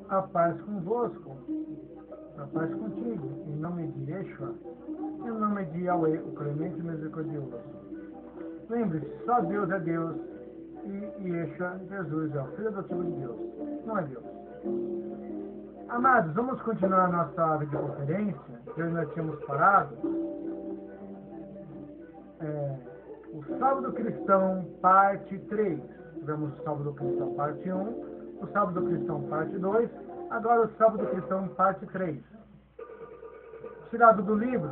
A paz convosco, a paz contigo, em nome de Yeshua, em nome de Yahweh, o clemente e misericordioso. Lembre-se, só Deus é Deus e Yeshua, Jesus, é o Filho adotivo de Deus, não é Deus. Amados, vamos continuar a nossa videoconferência, que nós tínhamos parado. O Sábado Cristão, parte 3. Tivemos o Sábado Cristão, parte 1, o Sábado Cristão, parte 2, agora o Sábado Cristão, parte 3. Tirado do livro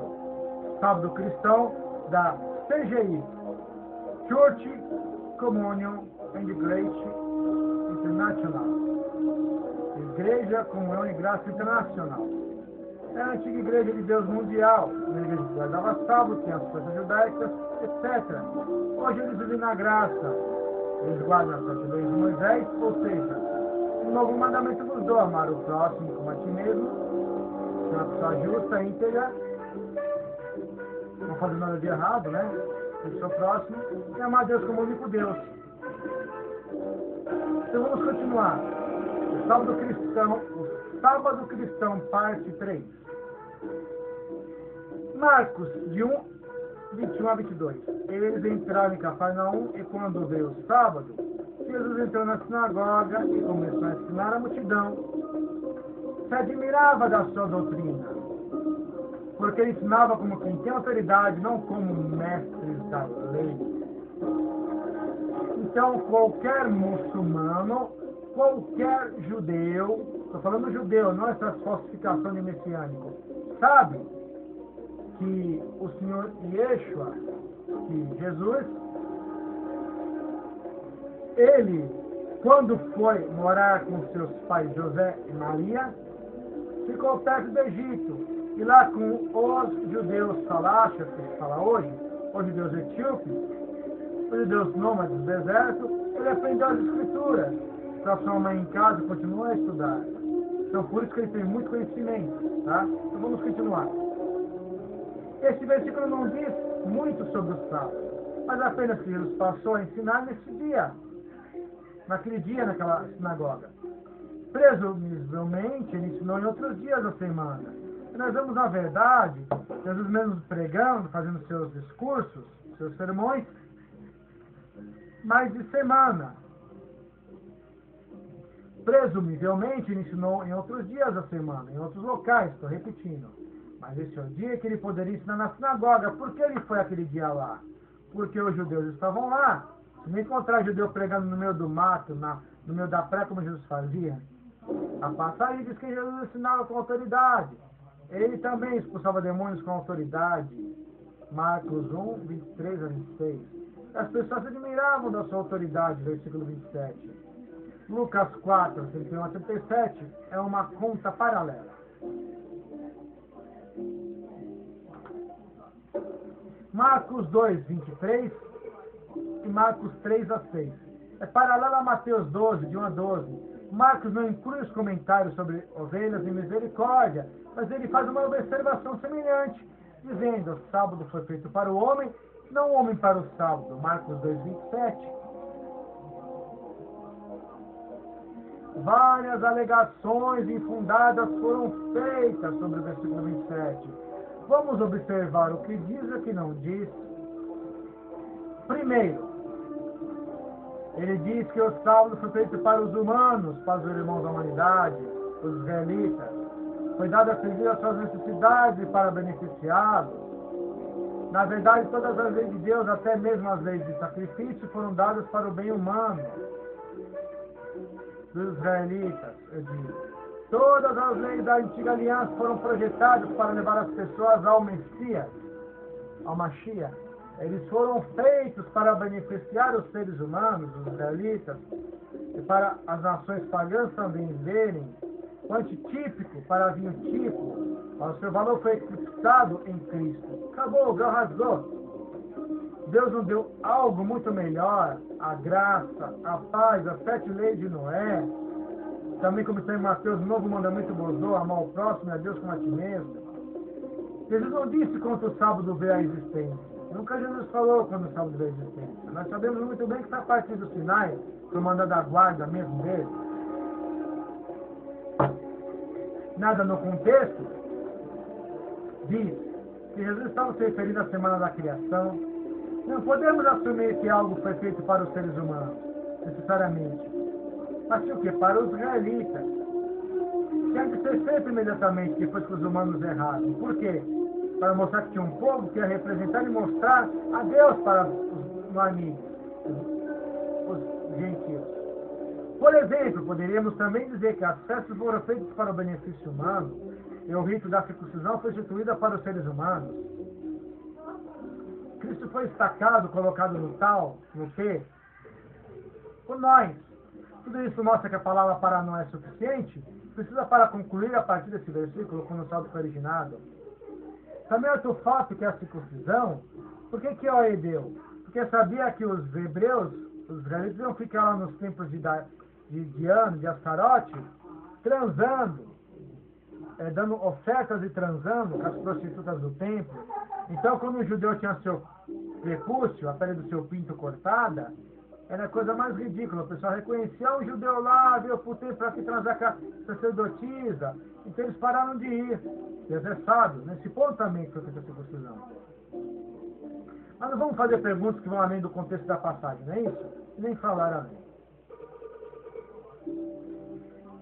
Sábado Cristão, da CGI, Church Communion and Grace International. Igreja, Comunhão e Graça Internacional. É a antiga Igreja de Deus Mundial, uma igreja que guardava sábado, tinha as coisas judaicas, etc. Hoje eles vivem na graça, eles guardam as 7 leis de Moisés, ou seja, um novo mandamento nos dou, amar o próximo como a ti mesmo, ser uma pessoa justa, íntegra, não fazer nada de errado, né? O seu próximo, e amar a Deus como o único Deus. Então vamos continuar. O Sábado Cristão, parte 3. Marcos, de 21 a 22. Eles entraram em Cafarnaum e quando veio o sábado, Jesus entrou na sinagoga e começou a ensinar a multidão. Se admirava da sua doutrina, porque ele ensinava como quem tem autoridade, não como mestres da lei. Então, qualquer muçulmano, qualquer judeu, estou falando judeu, não essa falsificação de messiânico, sabe que o Senhor Yeshua, que Jesus, ele, quando foi morar com seus pais José e Maria, ficou perto do Egito. E lá com os judeus falachas, que se fala hoje, os judeus etíopes, os judeus nômades do deserto, ele aprendeu as escrituras. Para sua mãe em casa e continuou a estudar. Então por isso que ele tem muito conhecimento. Tá? Então vamos continuar. Esse versículo não diz muito sobre o sábado, mas apenas que Jesus passou a ensinar nesse dia, naquele dia, naquela sinagoga. Presumivelmente, ele ensinou em outros dias da semana. E nós vemos, na verdade, Jesus mesmo pregando, fazendo seus discursos, seus sermões, mais de semana. Presumivelmente, ele ensinou em outros dias da semana, em outros locais, estou repetindo. Mas esse é o dia que ele poderia ensinar na sinagoga. Por que ele foi aquele dia lá? Porque os judeus estavam lá. Se não encontrar judeu pregando no meio do mato, no meio da praia, como Jesus fazia, a passagem diz que Jesus ensinava com autoridade. Ele também expulsava demônios com autoridade. Marcos 1, 23 a 26. As pessoas se admiravam da sua autoridade, versículo 27. Lucas 4, 31 a 37 é uma conta paralela. Marcos 2, 23 e Marcos 3 a 6. É paralela a Mateus 12, de 1 a 12. Marcos não inclui os comentários sobre ovelhas e misericórdia, mas ele faz uma observação semelhante, dizendo: o sábado foi feito para o homem, não o homem para o sábado. Marcos 2, 27. Várias alegações infundadas foram feitas sobre o versículo 27. Vamos observar o que diz e o que não diz. Primeiro, ele diz que o sábado foi feito para os humanos, para os irmãos da humanidade, os israelitas. Foi dado a servir as suas necessidades e para beneficiá-los. Na verdade, todas as leis de Deus, até mesmo as leis de sacrifício, foram dadas para o bem humano dos israelitas, eu digo. Todas as leis da antiga aliança foram projetadas para levar as pessoas ao Messias, ao Mashiach. Eles foram feitos para beneficiar os seres humanos, os israelitas, e para as nações pagãs também verem o antitípico para vir o tipo. O seu valor foi eclipsado em Cristo. Acabou, o véu rasgou. Deus nos deu algo muito melhor, a graça, a paz, as 7 leis de Noé. Também, como está em Mateus, o novo mandamento gozou, amar o próximo e a Deus como a ti mesmo. Jesus não disse quando o sábado veio à existência. Nunca Jesus falou quando o sábado veio à existência. Nós sabemos muito bem que essa parte do Sinai foi mandada a guarda mesmo dele. nada no contexto, diz que Jesus estava se referindo à semana da criação. Não podemos assumir que algo foi feito para os seres humanos, necessariamente. Mas o que? Para os israelitas. Tinha que ser feito imediatamente depois que os humanos erraram. Por quê? Para mostrar que tinha um povo que ia representar e mostrar a Deus para os amigos, os gentios. Por exemplo, poderíamos também dizer que as festas foram feitas para o benefício humano e o rito da circuncisão foi instituído para os seres humanos. Cristo foi destacado, colocado no tal, no que, por nós. Tudo isso mostra que a palavra para não é suficiente. Precisa para concluir a partir desse versículo, como o salmo foi originado. Também outro fato que é a circuncisão. Por que o rei deu? Porque sabia que os hebreus, os israelitas, iam ficar lá nos templos de Diana, de Astarote, transando, dando ofertas e transando com as prostitutas do templo. Então, quando o judeu tinha seu prepúcio, a pele do seu pinto cortada, era a coisa mais ridícula. O pessoal reconhecia o judeu lá, veio pro templo para aqui transar com a sacerdotisa. Então eles pararam de ir. Deus é sábio. Nesse ponto também que foi feita a circuncisão. Mas não vamos fazer perguntas que vão além do contexto da passagem, não é isso? Nem falar além.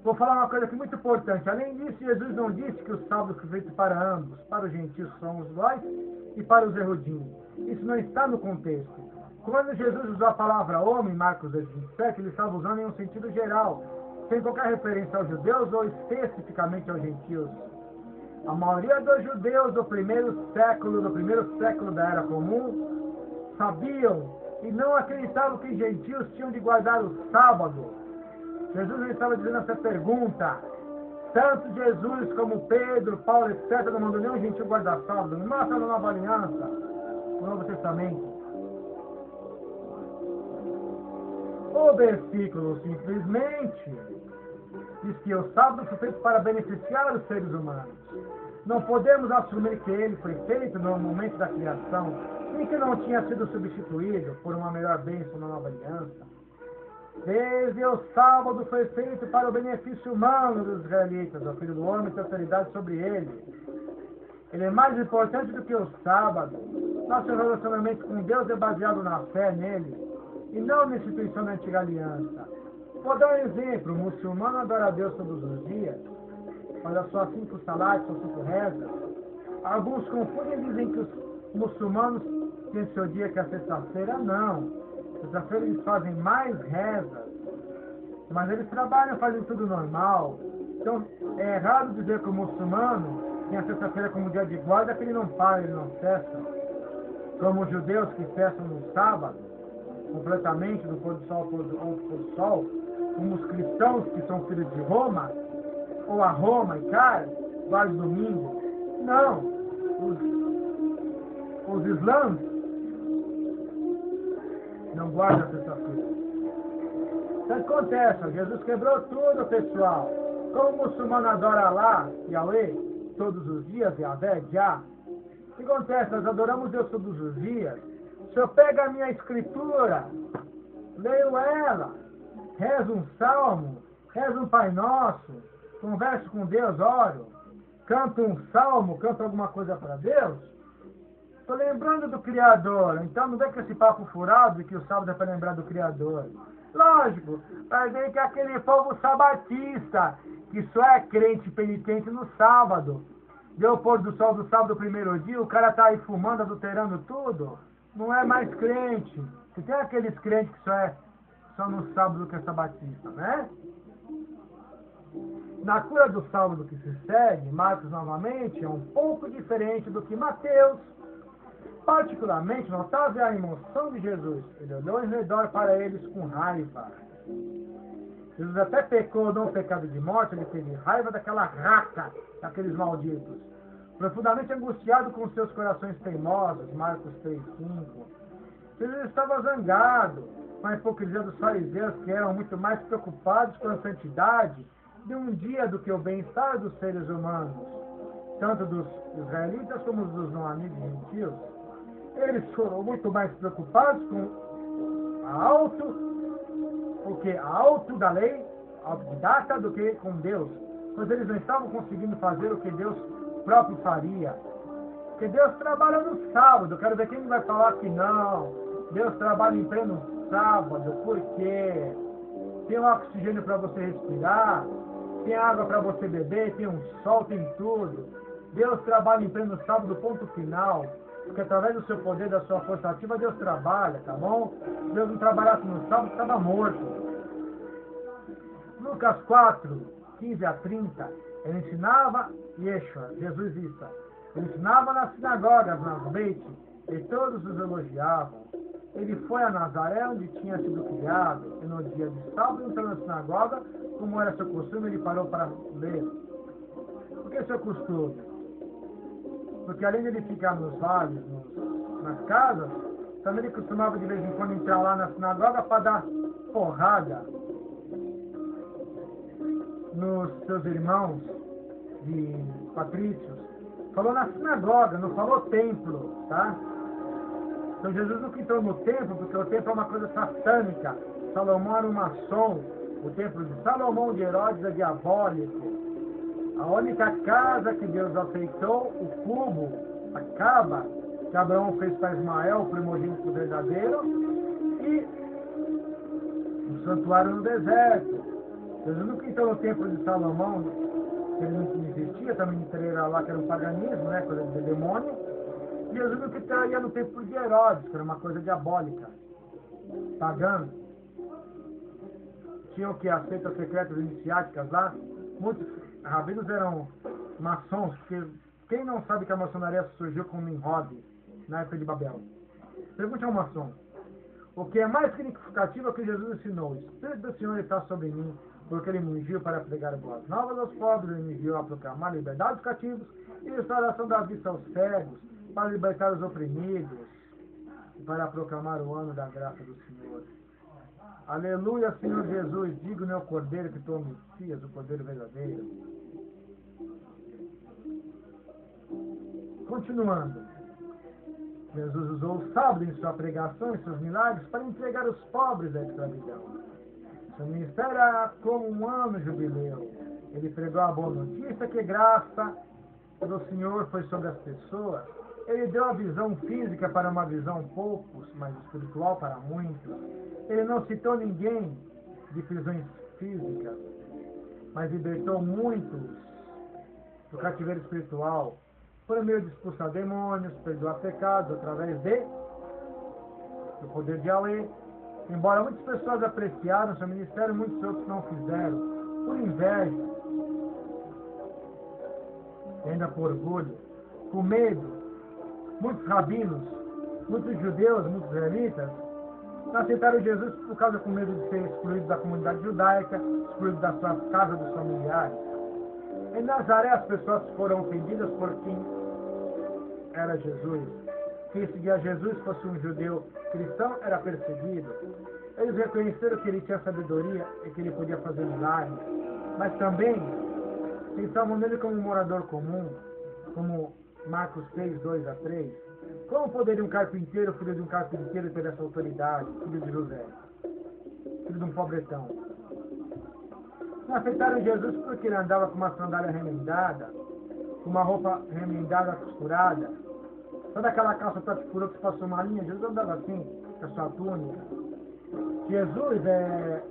Vou falar uma coisa aqui muito importante. Além disso, Jesus não disse que o sábado foi feito para ambos, para os gentios que são os nós e para os erudinhos. Isso não está no contexto. Quando Jesus usou a palavra homem, Marcos 2:27, ele estava usando em um sentido geral, sem qualquer referência aos judeus ou especificamente aos gentios. A maioria dos judeus do primeiro século da Era Comum, sabiam e não acreditavam que gentios tinham de guardar o sábado. Jesus estava dizendo essa pergunta. Tanto Jesus como Pedro, Paulo, etc., não mandou nenhum gentil guardar sábado. Me mostra na Nova Aliança, no Novo Testamento. O versículo simplesmente diz que o sábado foi feito para beneficiar os seres humanos. Não podemos assumir que ele foi feito no momento da criação e que não tinha sido substituído por uma melhor bênção na Nova Aliança. Desde o sábado foi feito para o benefício humano dos israelitas. O Filho do Homem tem autoridade sobre ele. Ele é mais importante do que o sábado. Nosso relacionamento com Deus é baseado na fé nele e não na instituição da antiga aliança. Vou dar um exemplo. O muçulmano adora a Deus todos os dias, faz as suas 5 saladas, suas 5 rezas. Alguns confundem e dizem que os muçulmanos têm seu dia que é a sexta-feira. Não. Sexta-feira eles fazem mais rezas, mas eles trabalham, fazem tudo normal. Então é errado dizer que o muçulmano tem a sexta-feira como dia de guarda, que ele não para, ele não cessa. Como os judeus que cessam no sábado, completamente, do pôr do sol ao pôr do sol, como os cristãos que são filhos de Roma, ou a Roma e Car, guardam domingo. Não. Os islãs não guardam a sexta-feira. Então acontece, Jesus quebrou tudo, pessoal. Como o muçulmano adora Allah, Yahweh, todos os dias, Yahvé, Jah. O que acontece? Nós adoramos Deus todos os dias. Se eu pego a minha escritura, leio ela, rezo um salmo, rezo um Pai Nosso, converso com Deus, oro, canto um salmo, canto alguma coisa para Deus, estou lembrando do Criador. Então não vem com esse papo furado de que o sábado é para lembrar do Criador. Lógico, vai ver que aquele povo sabatista, que só é crente penitente no sábado, deu o pôr do sol do sábado, primeiro dia, o cara tá aí fumando, adulterando tudo, não é mais crente. Você tem aqueles crentes que só no sábado que é sabatista, né? Na cura do sábado que se segue, Marcos novamente é um pouco diferente do que Mateus. Particularmente notável é a emoção de Jesus. Ele olhou em redor para eles com raiva. Jesus até pecou, não pecado de morte, ele teve raiva daquela raça, daqueles malditos. Profundamente angustiado com seus corações teimosos, Marcos 3:5. Jesus estava zangado com a hipocrisia dos fariseus, que eram muito mais preocupados com a santidade de um dia do que o bem-estar dos seres humanos, tanto dos israelitas como dos não amigos gentios. Eles foram muito mais preocupados com a alto da lei, autodidata, do que com Deus. pois eles não estavam conseguindo fazer o que Deus próprio faria. Porque Deus trabalha no sábado. Eu quero ver quem vai falar que não. Deus trabalha em pleno sábado. Por quê? Tem oxigênio para você respirar, tem água para você beber, tem um sol, tem tudo. Deus trabalha em pleno sábado, ponto final. Porque através do seu poder, da sua força ativa, Deus trabalha, tá bom? Se Deus não trabalhasse no sábado, estava morto. Lucas 4, 15 a 30, ele ensinava Yeshua, Jesus isso. Ele ensinava nas sinagogas, nas beites, e todos os elogiavam. Ele foi a Nazaré, onde tinha sido criado, e no dia de sábado entrou na sinagoga, como era seu costume, ele parou para ler. Por que seu costume? Porque além de ele ficar nos vales, nas casas, também ele costumava de vez em quando entrar lá na sinagoga para dar porrada nos seus irmãos de patrícios. Falou na sinagoga, não falou templo, tá? Então Jesus nunca entrou no templo, porque o templo é uma coisa satânica. Salomão era um maçom. O templo de Salomão de Herodes é diabólico. A única casa que Deus aceitou, o cubo, a caba, que Abraão fez para Ismael, o primogênito verdadeiro, e o santuário no deserto. Jesus nunca entrou no templo de Salomão, que ele não existia, também entraram lá, que era um paganismo, né, coisa de demônio. E Jesus nunca entraria no templo de Herodes, que era uma coisa diabólica, pagã. Tinham o que? As seitas secretas iniciáticas lá. Muitos rabinos eram maçons, porque quem não sabe que a maçonaria surgiu com Nimrod, na época de Babel? Pergunte a um maçom. O que é mais significativo é o que Jesus ensinou. O Espírito do Senhor está sobre mim, porque ele me ungiu para pregar boas novas aos pobres, ele me enviou a proclamar a liberdade dos cativos e restauração da vista aos cegos, para libertar os oprimidos e para proclamar o ano da graça do Senhor. Aleluia, Senhor Jesus, digno é o Cordeiro que tu Messias, o Cordeiro verdadeiro. Continuando, Jesus usou o sábado em sua pregação, em seus milagres, para entregar os pobres da escravidão. Seu ministério era como um ano jubileu. Ele pregou a boa notícia que graça do Senhor foi sobre as pessoas. Ele deu a visão física para uma visão poucos, mas espiritual para muitos. Ele não citou ninguém de prisões físicas, mas libertou muitos do cativeiro espiritual, por meio de expulsar demônios, perdoar pecados, através do poder de Yahweh. Embora muitas pessoas apreciaram seu ministério, muitos outros não fizeram, por inveja, e ainda por orgulho, com medo. Muitos rabinos, muitos judeus, muitos israelitas, não aceitaram Jesus por causa com medo de ser excluído da comunidade judaica, excluído da sua casa, dos familiares. Em Nazaré as pessoas foram ofendidas por quem era Jesus. Quem seguia Jesus, fosse um judeu cristão, era perseguido. Eles reconheceram que ele tinha sabedoria e que ele podia fazer milagres, mas também pensavam nele como um morador comum, como Marcos 6, 2 a 3. Como poderia um carpinteiro, filho de um carpinteiro, ter essa autoridade? Filho de José, filho de um pobretão. Não aceitaram Jesus porque ele andava com uma sandália remendada, com uma roupa remendada, costurada. Toda aquela calça toda furou que passou uma linha, Jesus andava assim, com a sua túnica. Jesus,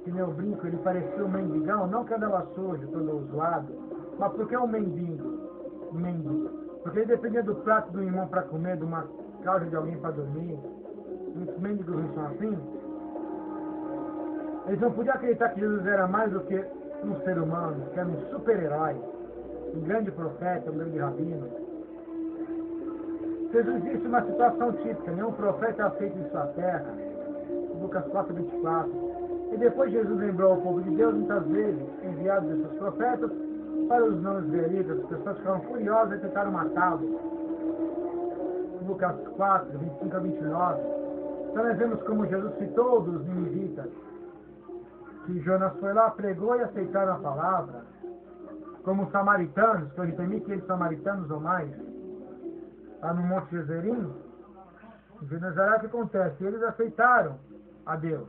que nem o brinco, ele parecia um mendigão, não que andava sujo, todo zoado, mas porque é um mendigo. Porque ele dependia do prato do irmão para comer, de uma casa de alguém para dormir. Muitos mendigos não são assim. Eles não podiam acreditar que Jesus era mais do que um ser humano, que era um super-herói, um grande profeta, um grande rabino. Jesus disse uma situação típica: nenhum profeta é aceito em sua terra. Lucas 4, 24. E depois Jesus lembrou ao povo de Deus, muitas vezes, enviados de seus profetas, para os não israelitas. As pessoas ficaram furiosas e tentaram matá-lo. Lucas 4, 25 a 29. Então nós vemos como Jesus citou dos ninivitas, que Jonas foi lá, pregou e aceitaram a palavra. Como os samaritanos, que eu temi que eles samaritanos ou mais, lá no Monte Gezerim, em Genezaré, o que acontece? Eles aceitaram a Deus.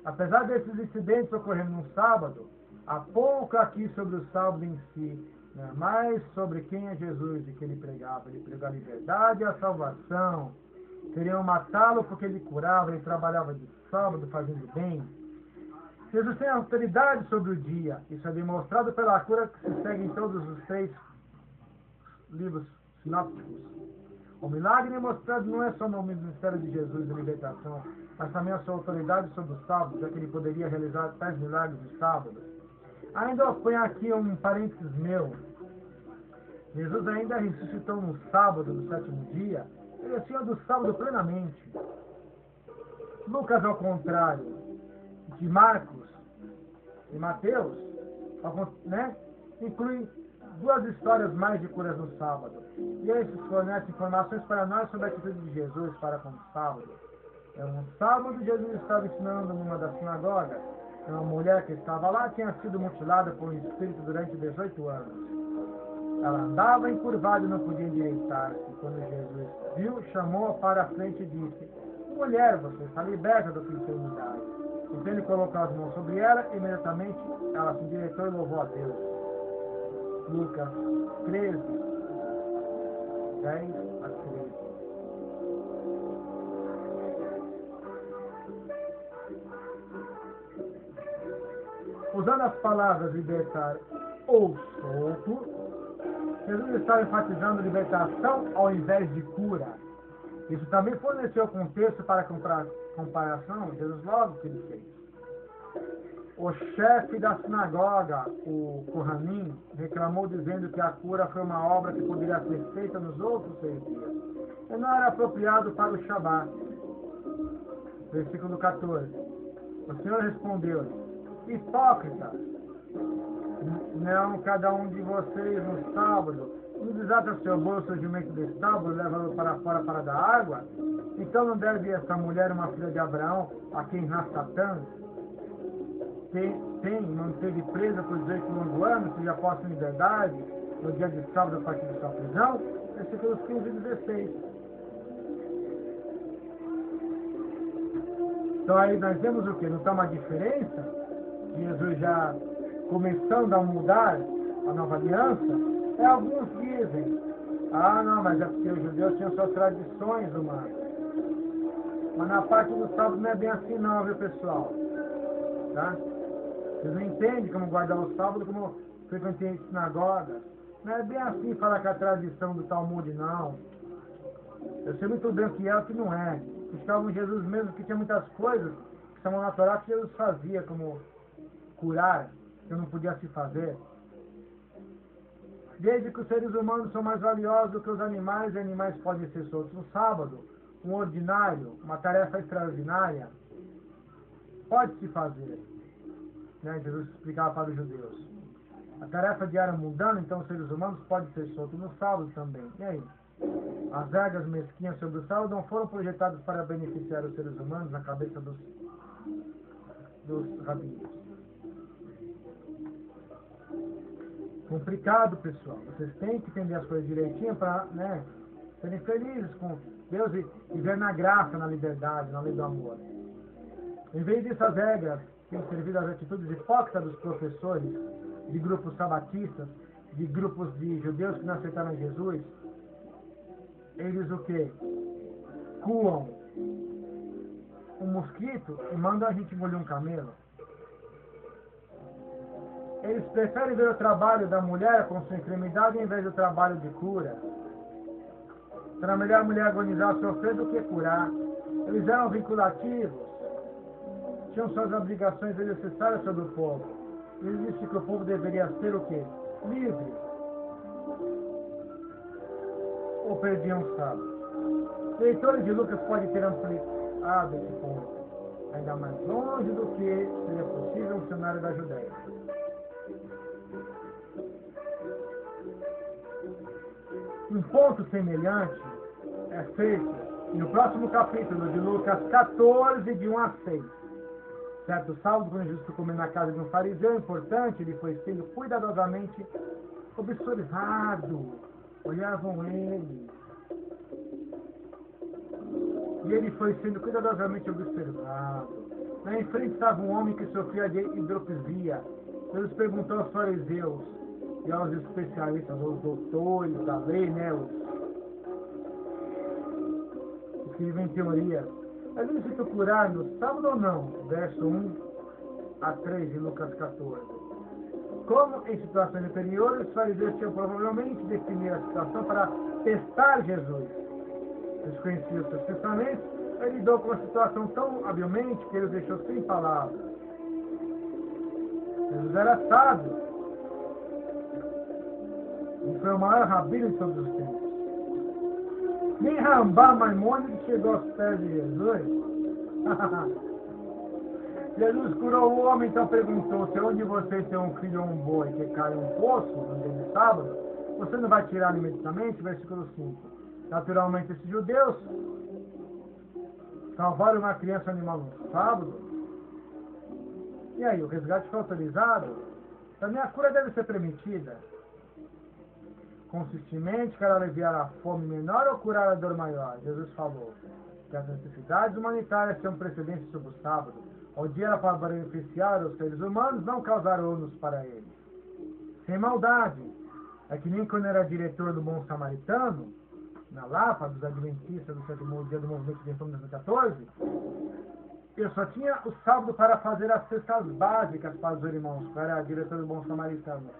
Apesar desses incidentes ocorrendo no sábado, Há pouco aqui sobre o sábado em si, né? Mais sobre quem é Jesus e que ele pregava. Ele pregou a liberdade e a salvação. Queriam matá-lo porque ele curava, ele trabalhava de sábado fazendo bem. Jesus tem autoridade sobre o dia. Isso é demonstrado pela cura que se segue em todos os 3 livros sinópticos. O milagre demonstrado não é só no ministério de Jesus de libertação, mas também a sua autoridade sobre o sábado, já que ele poderia realizar tais milagres no sábado. Ainda eu ponho aqui um parênteses meu. Jesus ainda ressuscitou no sábado, no 7º dia. Ele é Senhor do sábado plenamente. Lucas, ao contrário de Marcos e Mateus, né, inclui 2 histórias mais de curas no sábado. E esses fornecem informações para nós sobre a atitude de Jesus para com o sábado. Um sábado, Jesus estava ensinando numa das sinagogas. Uma mulher que estava lá tinha sido mutilada por um espírito durante 18 anos. Ela andava encurvada e não podia endireitar-se. Quando Jesus viu, chamou-a para a frente e disse: mulher, você está liberta da sua enfermidade. Então ele colocou as mãos sobre ela e imediatamente ela se endireitou e louvou a Deus. Lucas 13, 10 a 13. Usando as palavras libertar ou solto, Jesus estava enfatizando libertação ao invés de cura. Isso também forneceu contexto para a comparação, Jesus logo que ele fez. O chefe da sinagoga, o Kohanim, reclamou dizendo que a cura foi uma obra que poderia ser feita nos outros 6 dias. E não era apropriado para o Shabat. Versículo 14. O Senhor respondeu: hipócritas, não cada um de vocês no sábado não desata seu bolso o jumento do estábulo, leva-lo para fora para dar água? Então não deve essa mulher, uma filha de Abraão, a quem Satã manteve presa por 18 longos anos, seja posta em liberdade no dia de sábado a partir de sua prisão? Versículos 15 e 16. Então aí nós vemos o que? Não está uma diferença? Jesus já começando a mudar a nova aliança? Alguns dizem: ah, não, mas é porque os judeus tinham suas tradições humanas. Mas na parte do sábado não é bem assim não, viu, pessoal? Tá? Vocês não entendem como guardar o sábado, como frequentei sinagogas. Não é bem assim falar que a tradição do Talmud, não. Eu sei muito bem o que é e o que não é. Criticavam Jesus mesmo, que tinha muitas coisas que estavam na Torá que Jesus fazia, como curar, que não podia se fazer. Desde que os seres humanos são mais valiosos do que os animais, e animais podem ser soltos no sábado, um ordinário, uma tarefa extraordinária, pode se fazer. Né? Jesus explicava para os judeus. A tarefa diária mundana, então, os seres humanos podem ser soltos no sábado também. E aí? As regras mesquinhas sobre o sábado não foram projetadas para beneficiar os seres humanos na cabeça dos rabinos. Complicado, pessoal. Vocês têm que entender as coisas direitinho para, né, serem felizes com Deus e viver na graça, na liberdade, na lei do amor. Em vez dessas regras, têm servido às atitudes hipócritas dos professores de grupos sabatistas, de grupos de judeus que não aceitaram Jesus. Eles o quê? Coam um mosquito e mandam a gente engolir um camelo. Eles preferem ver o trabalho da mulher com sua enfermidade em vez do trabalho de cura. Será melhor a mulher agonizar sofrer do que curar. Eles eram vinculativos. Tinham suas obrigações necessárias sobre o povo. Eles disseram que o povo deveria ser o quê? Livre. Ou perdiam o sábado. Leitores de Lucas podem ter ampliado esse ponto, ainda mais longe do que seria possível no cenário da Judéia. Um ponto semelhante é feito no próximo capítulo de Lucas 14, de 1 a 6. Certo sábado, quando Jesus foi comer na casa de um fariseu importante, ele foi sendo cuidadosamente observado. Olhavam ele. E ele foi sendo cuidadosamente observado. Na em frente estava um homem que sofria de hidropisia. Jesus perguntou aos fariseus e aos especialistas, aos doutores da lei, né, os que vivem teoria. É lícito curar no sábado ou não? Verso 1 a 3 de Lucas 14. Como em situações anteriores, os fariseus tinham provavelmente definido a situação para testar Jesus. Eles conheciam os seus pensamentos, ele lidou com a situação tão habilmente que ele o deixou sem palavras. Jesus era sábio e foi o maior rabino de todos os tempos. Nem Rambam Maimônides chegou aos pés de Jesus. Jesus curou o homem, então perguntou: se onde você tem um filho ou um boi que cai em um poço no dia de sábado, você não vai tirar imediatamente? Versículo 5. Naturalmente, esses judeus salvaram uma criança animal no sábado. E aí, o resgate foi autorizado? Também a cura deve ser permitida. Consistentemente, quer aliviar a fome menor ou curar a dor maior? Jesus falou que as necessidades humanitárias têm precedência sobre o sábado. O dia era para beneficiar os seres humanos, não causar ônus para eles. Sem maldade. É que nem quando era diretor do Bom Samaritano, na Lapa, dos Adventistas do sétimo dia do movimento de reforma de 2014, eu só tinha o sábado para fazer as cestas básicas para os irmãos, que era diretor do Bom Samaritano.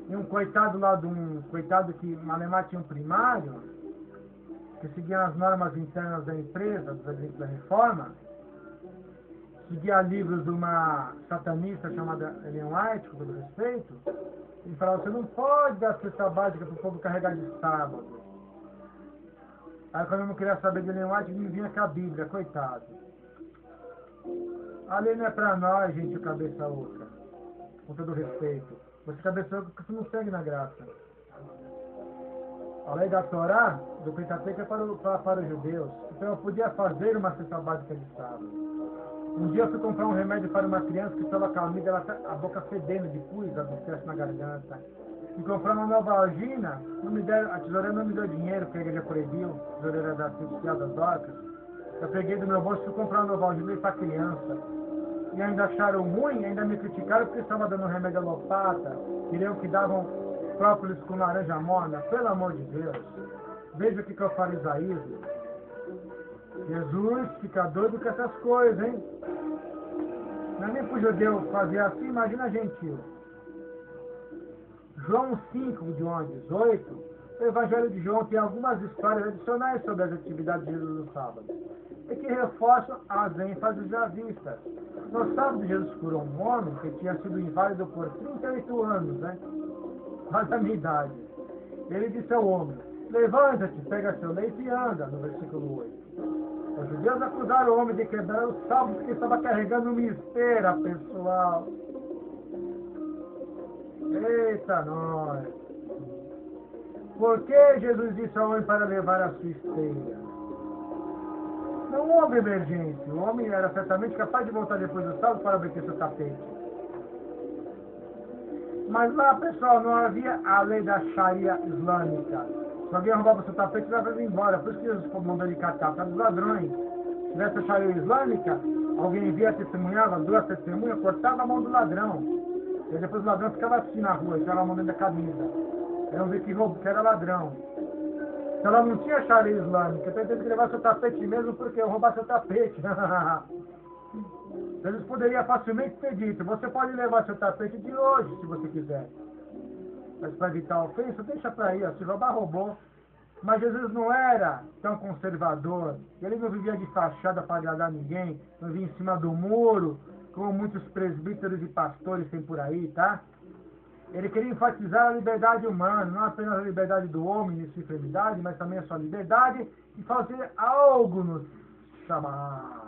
E um coitado lá, coitado que Malemar tinha um primário, que seguia as normas internas da empresa, dos Adventistas da Reforma, seguia livros de uma satanista chamada Ellen White, com todo respeito, e falava: você não pode dar cesta básica para o povo carregar de sábado. Aí quando eu não queria saber de Ellen White, me vinha com a Bíblia, coitado. A lei não é para nós, gente, cabeça outra, com todo respeito. Você cabeça outra porque você não segue na graça. A lei da Torá, do Pentateuco, é para os judeus. Então eu podia fazer uma cesta básica de sábado. Um dia eu fui comprar um remédio para uma criança que estava com a amiga, a boca fedendo de pus, abscesso na garganta. E comprar uma Novalgina, a tesoureira não me deu dinheiro, porque a igreja proibiu, a tesoureira da Celestial das Docas. Eu peguei do meu bolso e fui comprar uma Novalgina para a criança. E ainda acharam ruim, ainda me criticaram porque estava dando remédio alopata, queriam que davam própolis com laranja morna. Pelo amor de Deus, veja o que é o farisaísmo. Jesus fica doido com essas coisas, hein? Não é nem para o judeu fazer assim, imagina a gentil. João 5, de 1 a 18, o Evangelho de João tem algumas histórias adicionais sobre as atividades de Jesus no sábado, e que reforçam as ênfases já vistas. No sábado, Jesus curou um homem que tinha sido inválido por 38 anos, né? Quase a minha idade. Ele disse ao homem: levanta-te, pega seu leito e anda, no versículo 8. Os judeus acusaram o homem de quebrar o sábado porque estava carregando uma esteira, pessoal. Eita, nós! Por que Jesus disse ao homem para levar a sua esteira? Não houve emergência. O homem era certamente capaz de voltar depois do sábado para vestir seu tapete. Mas lá, pessoal, não havia a lei da Sharia islâmica. Se alguém roubava seu tapete, ele ia embora. Por isso que Jesus mandou ele catar para os ladrões. Se tivesse a Sharia islâmica, alguém via, testemunhava, duas testemunhas, cortava a mão do ladrão. E depois o ladrão ficava assim na rua, tirava a mão dentro da camisa. Era um ver que roubou, que era ladrão. Se ela não tinha Sharia islâmica, então teve que levar seu tapete mesmo, porque eu roubar seu tapete. Jesus poderia facilmente ter dito: você pode levar seu tapete de hoje, se você quiser. Mas para evitar a ofensa, deixa para ir, ó, se roubar, roubou. Mas Jesus não era tão conservador. Ele não vivia de fachada para agradar ninguém, não vivia em cima do muro, como muitos presbíteros e pastores têm por aí, tá? Ele queria enfatizar a liberdade humana, não apenas a liberdade do homem de sua enfermidade, mas também a sua liberdade de fazer algo no Shabat.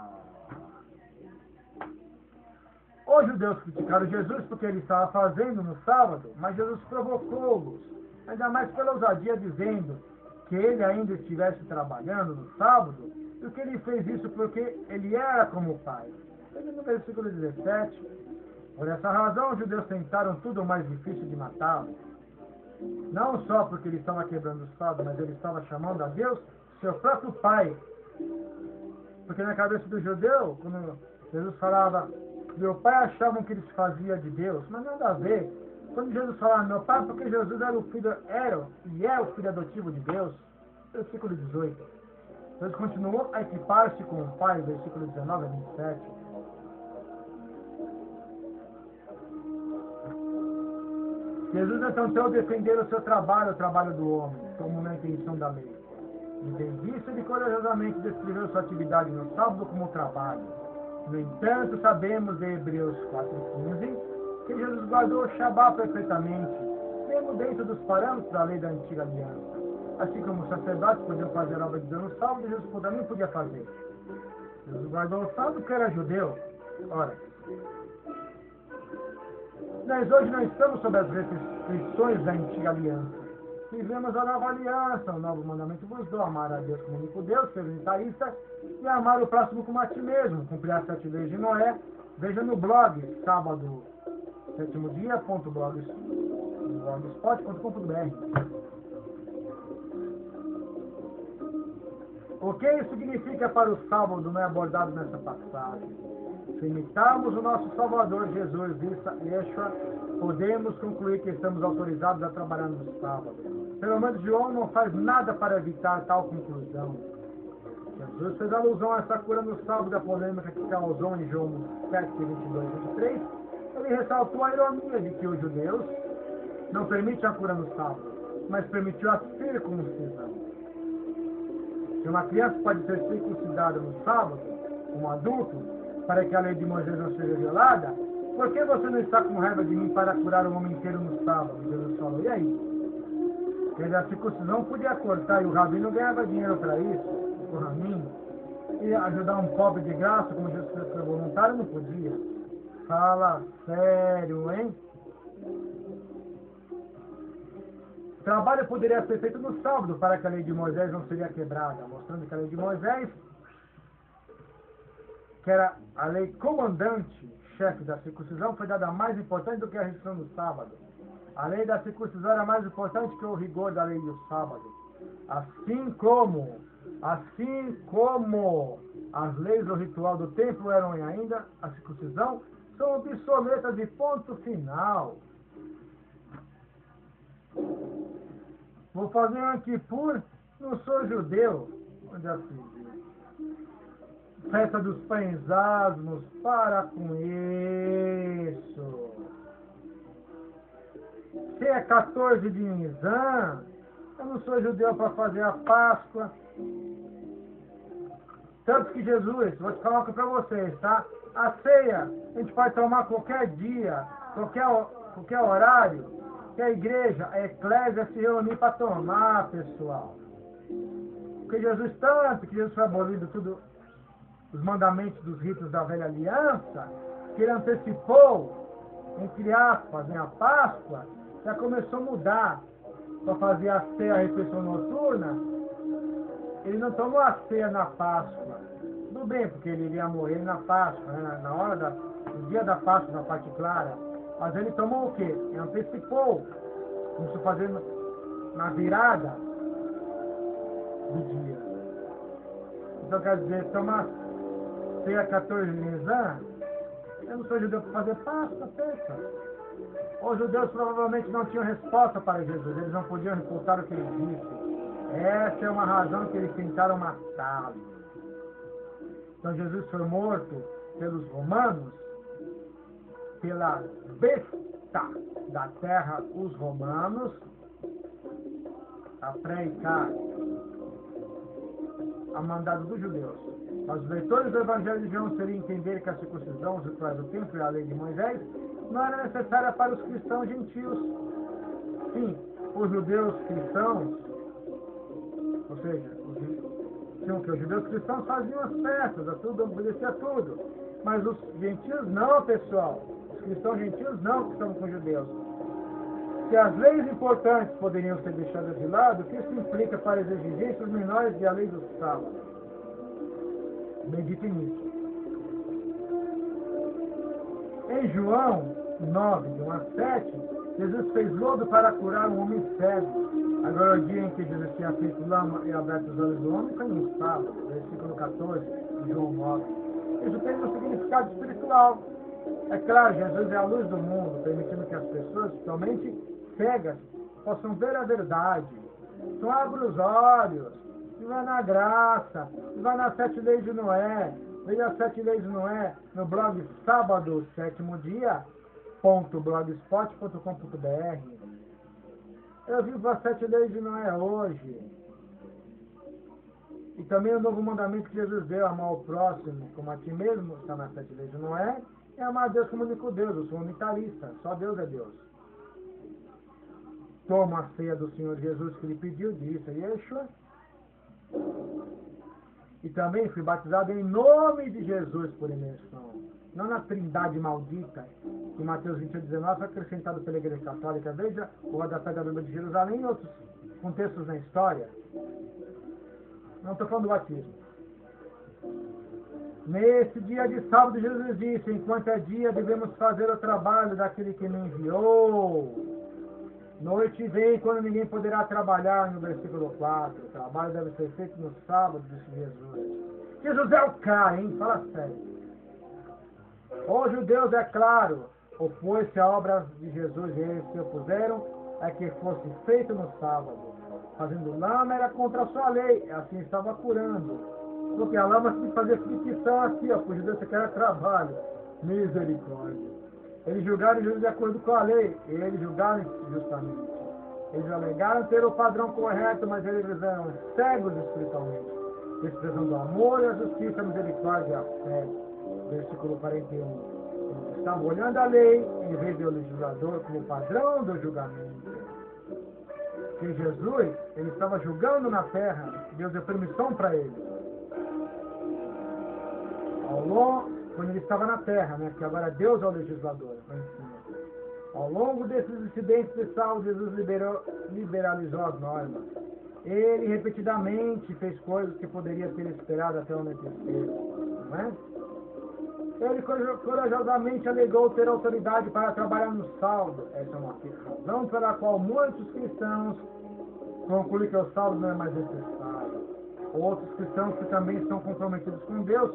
Os judeus criticaram Jesus porque ele estava fazendo no sábado, mas Jesus provocou-os, ainda mais pela ousadia, dizendo que ele ainda estivesse trabalhando no sábado, e que ele fez isso porque ele era como o Pai. Ele no versículo 17, por essa razão os judeus tentaram tudo o mais difícil de matá-lo. Não só porque ele estava quebrando o sábado, mas ele estava chamando a Deus seu próprio Pai. Porque na cabeça do judeu, quando Jesus falava meu pai achavam que ele se fazia de Deus, mas nada a ver. Quando Jesus falava meu pai, porque Jesus era e é o filho adotivo de Deus, versículo 18. Deus continuou a equipar-se com o pai, versículo 19 a 27. Jesus então tentou defender o seu trabalho, o trabalho do homem, como na intenção da lei. Entendisse ele corajosamente descreveu sua atividade no sábado como trabalho. No entanto, sabemos de Hebreus 4,15 que Jesus guardou o Shabá perfeitamente, mesmo dentro dos parâmetros da lei da antiga aliança. Assim como os sacerdotes podiam fazer a obra de Deus no sábado, Jesus também podia fazer. Jesus guardou o sábado porque era judeu. Ora, nós hoje não estamos sob as restrições da antiga aliança. Vivemos a nova aliança, o novo mandamento vos dou, amar a Deus como único Deus, ser unitarista, e amar o próximo como a ti mesmo, cumprir as 7 leis de Noé. Veja no blog, sábado, 7º dia.blogspot.com.br. O que isso significa para o sábado não é abordado nessa passagem. Se imitarmos o nosso Salvador Jesus, Yeshua, podemos concluir que estamos autorizados a trabalhar no sábado. Pelo menos João não faz nada para evitar tal conclusão. Jesus fez alusão a essa cura no sábado da polêmica que causou em João 7, 22 e 23. Ele ressaltou a ironia de que os judeus não permitem a cura no sábado, mas permitiu a circuncisão. Se uma criança pode ser circuncidada no sábado, como adulto, para que a lei de Moisés não seja violada, por que você não está com raiva de mim para curar o homem inteiro no sábado? Jesus falou, e aí? Porque a circuncisão podia cortar e o rabino ganhava dinheiro para isso, o raminho, e ajudar um pobre de graça, como Jesus foi voluntário, não podia. Fala sério, hein? O trabalho poderia ser feito no sábado para que a lei de Moisés não seria quebrada, mostrando que a lei de Moisés, que era a lei comandante, chefe da circuncisão, foi dada mais importante do que a restrição do sábado. A lei da circuncisão era mais importante que o rigor da lei do sábado. Assim como as leis do ritual do templo eram ainda, a circuncisão, são obsoletas de ponto final. Vou fazer um Kippur, não sou judeu. Onde assim? Festa dos pães asmos, para com isso. Se é 14 de Nisan, eu não sou judeu para fazer a Páscoa. Tanto que Jesus, vou te falar uma coisa para vocês, tá? A ceia, a gente pode tomar qualquer dia, qualquer horário, que a igreja, a eclésia se reunir para tomar, pessoal. Porque tanto que Jesus foi abolido tudo, os mandamentos dos ritos da velha aliança, que ele antecipou, entre aspas, a Páscoa, já começou a mudar para fazer a ceia, a refeição noturna. Ele não tomou a ceia na Páscoa. Tudo bem, porque ele iria morrer na Páscoa, né? No dia da Páscoa, na parte clara. Mas ele tomou o quê? Ele antecipou, começou a fazer na virada do dia. Então quer dizer, tomar ceia 14 de Nisan, eu não sou judeu para fazer Páscoa, pensa. Os judeus provavelmente não tinham resposta para Jesus, eles não podiam refutar o que ele disse. Essa é uma razão que eles tentaram matá-lo. Então Jesus foi morto pelos romanos, pela besta da terra, os romanos, a pré-Icá, a mandado dos judeus. Mas os leitores do Evangelho de João seriam entender que a circuncisão, os rituais do templo e a lei de Moisés não era necessária para os cristãos gentios. Sim, os judeus cristãos, ou seja, os judeus cristãos faziam as festas, obedeciam a tudo. Mas os gentios não, pessoal. Os cristãos gentios não, que estavam com os judeus. Se as leis importantes poderiam ser deixadas de lado, o que isso implica para as exigências menores da lei do sábado? Medite nisso. Em João 9, de 1 a 7, Jesus fez lodo para curar um homem cego. Agora, o dia em que Jesus tinha feito lama e aberto os olhos do homem foi no sábado, versículo 14 de João 9. Isso tem um significado espiritual. É claro, Jesus é a luz do mundo, permitindo que as pessoas, principalmente cegas, possam ver a verdade. Então abra os olhos, e vai na graça, e vai nas 7 leis de Noé. Veja as 7 leis de Noé no blog sábado, 7º dia.blogspot.com.br. Eu vivo as 7 leis de Noé hoje. E também o novo mandamento que Jesus deu, amar o próximo como a ti mesmo, está nas 7 leis de Noé, é amar a Deus como único Deus. Eu sou unitarista, só Deus é Deus. Toma a ceia do Senhor Jesus que ele pediu, disse Yeshua. E também fui batizado em nome de Jesus por imersão. Não na trindade maldita, que Mateus 28:19 foi acrescentado pela Igreja Católica. Veja o rodapé da Bíblia de Jerusalém e outros contextos na história. Não estou falando do batismo. Nesse dia de sábado, Jesus disse, enquanto é dia, devemos fazer o trabalho daquele que me enviou. Noite vem quando ninguém poderá trabalhar, no versículo 4. O trabalho deve ser feito no sábado, disse Jesus. Jesus é o cara, hein? Fala sério. Os judeus, é claro, opôs-se à obra de Jesus e eles se opuseram a que fosse feito no sábado. Fazendo lama era contra a sua lei, assim estava curando. Porque a lama se fazia fricção aqui, ó, por judeu você quer trabalho. Misericórdia. Eles julgaram Jesus de acordo com a lei, e eles julgaram justamente. Eles alegaram ter o padrão correto, mas eles eram cegos espiritualmente, desprezando o amor e a justiça, a misericórdia e a fé. Versículo 41. Eles estavam olhando a lei, em vez do legislador, como padrão do julgamento. Que Jesus, ele estava julgando na terra, Deus deu permissão para ele. Quando ele estava na terra, né? Que agora Deus é o legislador. Ao longo desses incidentes de saúde, Jesus liberalizou as normas. Ele repetidamente fez coisas que poderia ter esperado até o anoitecer. Não é? Ele corajosamente alegou ter autoridade para trabalhar no sábado. Essa é uma razão pela qual muitos cristãos concluem que o sábado não é mais necessário. Outros cristãos que também estão comprometidos com Deus,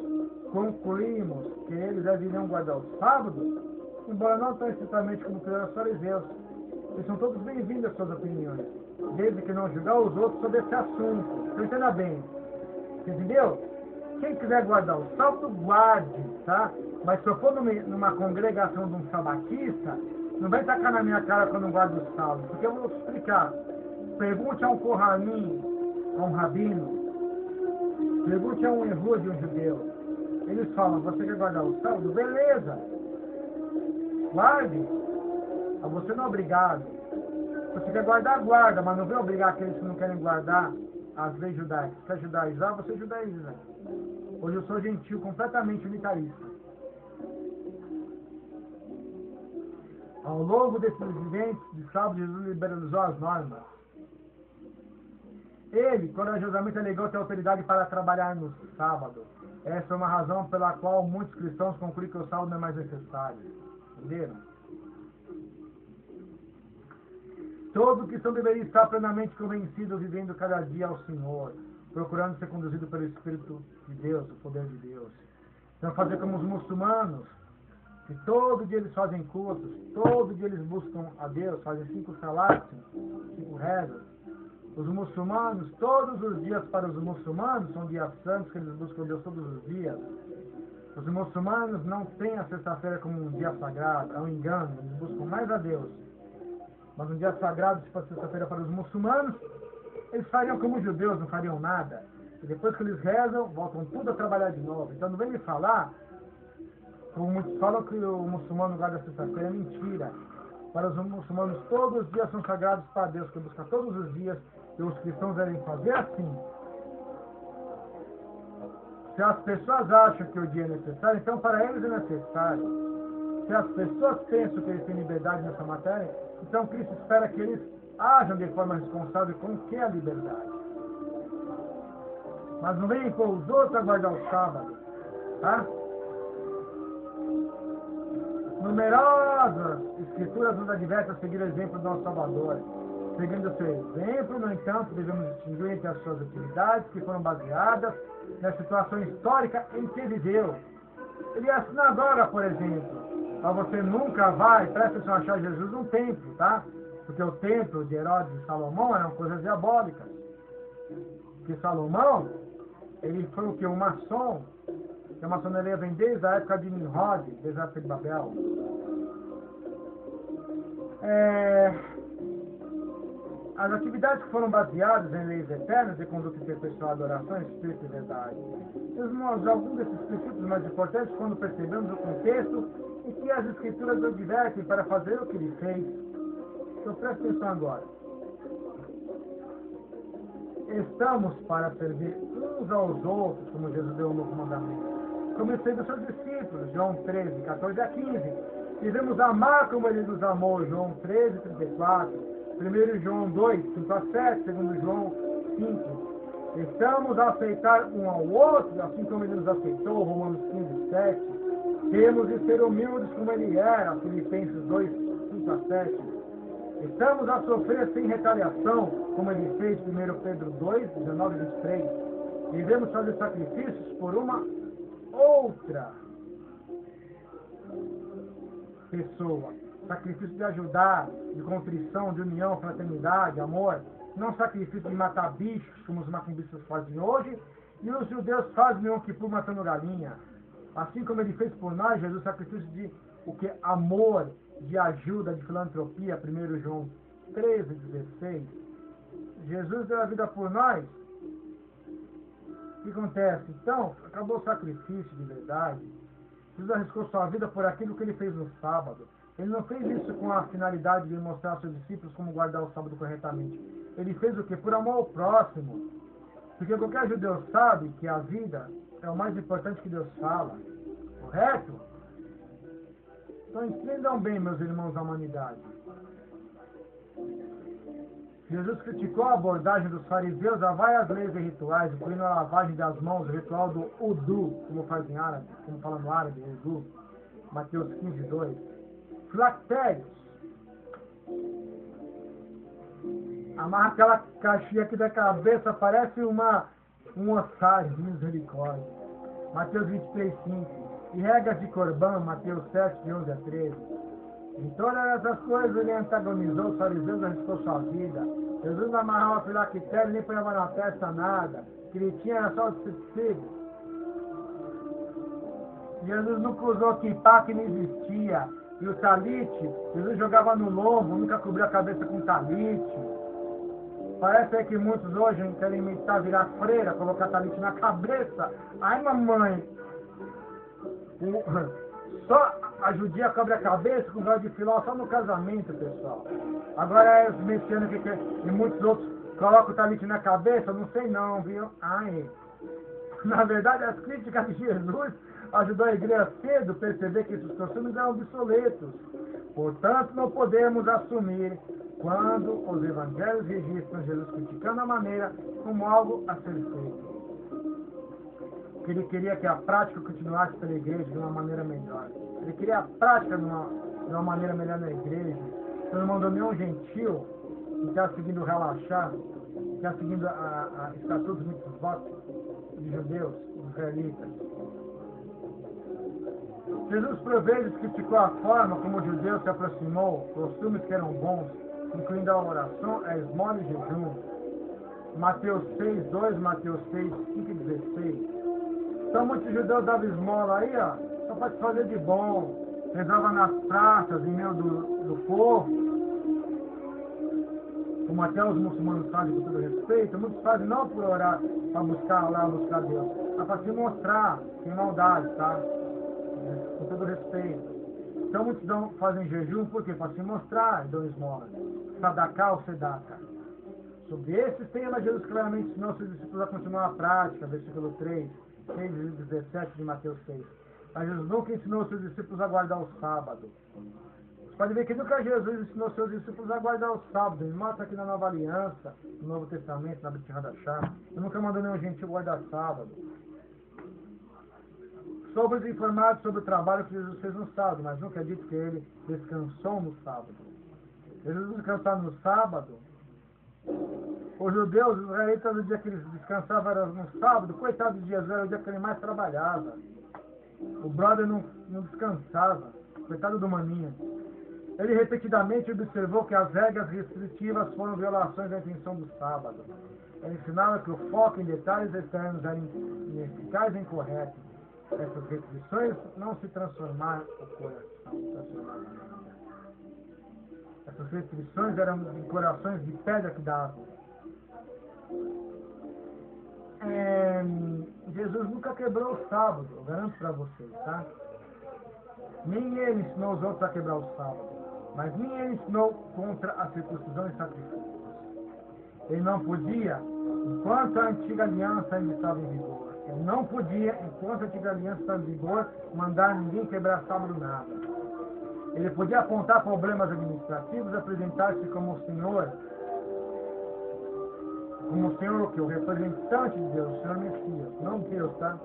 concluímos que eles deveriam guardar o sábado, embora não tão estritamente como fizeram os fariseus. Eles são todos bem-vindos às suas opiniões, desde que não julgar os outros sobre esse assunto. Então entenda bem. Você entendeu? Quem quiser guardar o sábado, guarde, tá? Mas se eu for numa congregação de um sabatista, não vai tacar na minha cara quando eu guardo o sábado, porque eu vou explicar. Pergunte a um Kohanim, a um rabino, pergunte a um Ehud, um judeu. Eles falam, você quer guardar o sábado? Beleza! Guarde! Mas você não é obrigado. Se você quer guardar, guarda, mas não vem obrigar aqueles que não querem guardar as leis judaicas. Se quer judaizar, você judaiza. Hoje eu sou gentil, completamente unitarista. Ao longo desses incidentes de sábado, Jesus liberalizou as normas. Ele, corajosamente, alegou ter autoridade para trabalhar no sábado. Essa é uma razão pela qual muitos cristãos concluem que o sábado não é mais necessário. Entenderam? Todo cristão deveria estar plenamente convencido, vivendo cada dia ao Senhor, procurando ser conduzido pelo Espírito de Deus, o poder de Deus. Então fazer como os muçulmanos, que todo dia eles fazem cultos, todo dia eles buscam a Deus, fazem 5 salats, 5 rezas. Os muçulmanos, todos os dias para os muçulmanos, são dias santos que eles buscam Deus todos os dias. Os muçulmanos não têm a sexta-feira como um dia sagrado, é um engano, eles buscam mais a Deus. Mas um dia sagrado, se fosse sexta-feira para os muçulmanos, eles fariam como os judeus, não fariam nada. E depois que eles rezam, voltam tudo a trabalhar de novo. Então não vem me falar, como muitos falam que o muçulmano guarda a sexta-feira, é mentira. Para os muçulmanos, todos os dias são sagrados para Deus, que busca todos os dias, e os cristãos devem fazer assim. Se as pessoas acham que o dia é necessário, então para eles é necessário. Se as pessoas pensam que eles têm liberdade nessa matéria, então Cristo espera que eles ajam de forma responsável com o que é a liberdade. Mas não venham com os outros a guardar o sábado, tá? Numerosas escrituras nos advertem a seguir o exemplo do nosso Salvador. Seguindo o seu exemplo, no entanto, devemos distinguir entre as suas atividades que foram baseadas na situação histórica em que viveu. Ele é a sinagoga, por exemplo. Mas você nunca vai, presta atenção, achar Jesus num templo, tá? Porque o templo de Herodes e Salomão eram coisas diabólicas. Porque Salomão, ele foi o que? Um maçom. Que a maçonaria vem desde a época de Nimrod, desde a época de Babel. As atividades que foram baseadas em leis eternas e conduta interpessoal, adoração, espírito e verdade. Irmãos, alguns desses princípios mais importantes quando percebemos o contexto em que as escrituras nos advertem para fazer o que ele fez. Então preste atenção agora. Estamos para servir uns aos outros, como Jesus deu um novo mandamento. Como ele fez os seus discípulos, João 13, 14 a 15. Devemos amar como ele nos amou, João 13, 34. 1 João 2, 5 a 7, 2 João 5. Estamos a aceitar um ao outro, assim como ele nos aceitou, Romanos 15, 7. Temos de ser humildes como ele era, Filipenses 2, 5 a 7. Estamos a sofrer sem retaliação, como ele fez, 1 Pedro 2, 19 e 23. Devemos fazer sacrifícios por uma outra pessoa. Sacrifício de ajudar, de contrição, de união, fraternidade, amor. Não sacrifício de matar bichos, como os macumbistas fazem hoje, e os judeus fazem Yom Kippur matando galinha. Assim como ele fez por nós, Jesus, sacrifício de o que? Amor, de ajuda, de filantropia, 1 João 13, 16. Jesus deu a vida por nós. O que acontece? Então, acabou o sacrifício de verdade. Jesus arriscou sua vida por aquilo que ele fez no sábado. Ele não fez isso com a finalidade de mostrar aos seus discípulos como guardar o sábado corretamente. Ele fez o quê? Por amor ao próximo. Porque qualquer judeu sabe que a vida é o mais importante que Deus fala. Correto? Então entendam bem, meus irmãos da humanidade. Jesus criticou a abordagem dos fariseus a várias leis e rituais, incluindo a lavagem das mãos, o ritual do Udu, como faz em árabe, como fala no árabe, Udu, Mateus 15, 2. Filactérios. Amarra aquela caixinha aqui da cabeça, parece um ossário de misericórdia. Mateus 23, 5. E regas de Corbã, Mateus 7, de 11 a 13. Em todas essas coisas ele antagonizou os fariseus e arriscou sua vida. Jesus não amarrava filactério, nem ponhava na testa nada. O que ele tinha era só o tecido. Jesus nunca usou quipá, que não existia. E o talite, Jesus jogava no lombo, nunca cobriu a cabeça com talite. Parece aí que muitos hoje querem imitar, virar freira, colocar talite na cabeça. Ai, mamãe! Só a judia cobre a cabeça com véu de filó só no casamento, pessoal. Agora é os messianos e muitos outros colocam o talite na cabeça, não sei não, viu? Ai. Na verdade, as críticas de Jesus ajudou a igreja cedo a perceber que esses costumes eram obsoletos. Portanto, não podemos assumir, quando os evangelhos registram Jesus criticando a maneira, como algo a ser feito. Que ele queria que a prática continuasse pela igreja de uma maneira melhor. Ele queria a prática de uma maneira melhor na igreja. Ele não mandou nenhum gentil que está seguindo relaxar, que está seguindo a estatutos mitzvot de judeus, israelitas. Jesus por vezes criticou a forma como o judeu se aproximou, costumes que eram bons, incluindo a oração, a esmola e jejum. Mateus 6, 2, Mateus 6, 5 e 16. Então muitos judeus davam esmola aí, ó, só para se fazer de bom. Rezava nas praças, em meio do povo. Como até os muçulmanos fazem com todo respeito. Muitos fazem não por orar, para buscar lá, buscar Deus, mas para se mostrar, sem maldade, tá? Com todo respeito. Então muitos fazem jejum, por quê? Para se mostrar, dão esmola. Sadaká ou sedaka. Sobre esses temas, Jesus claramente ensinou seus discípulos a continuar a prática, versículo 3. 6 e 17 de Mateus 6. Mas Jesus nunca ensinou seus discípulos a guardar o sábado. Você pode ver que nunca Jesus ensinou seus discípulos a guardar o sábado. Ele mostra aqui na Nova Aliança, no Novo Testamento, na Brit Hadashah. Ele nunca mandou nenhum gentil guardar sábado. Somos informados sobre o trabalho que Jesus fez no sábado, mas nunca é dito que ele descansou no sábado. Jesus descansar no sábado. Os judeus, os israelitas, no dia que eles descansavam era no sábado. Coitado de Jesus, era o dia que ele mais trabalhava. O brother não descansava. coitado do maninho. Ele repetidamente observou que as regras restritivas foram violações da intenção do sábado. Ele ensinava que o foco em detalhes externos era ineficaz e incorreto. Essas restrições não se transformaram o coração. Essas restrições eram de corações de pedra que davam. Jesus nunca quebrou o sábado, eu garanto para vocês, tá? Nem ele ensinou os outros a quebrar o sábado, mas nem ele ensinou contra a circuncisão e sacrifícios. Ele não podia, enquanto a antiga aliança ainda estava em vigor. Ele não podia, enquanto a antiga aliança estava em vigor, mandar ninguém quebrar sábado nada. Ele podia apontar problemas administrativos, apresentar-se como o Senhor, o que? O representante de Deus, o Senhor Messias, não Deus, tá?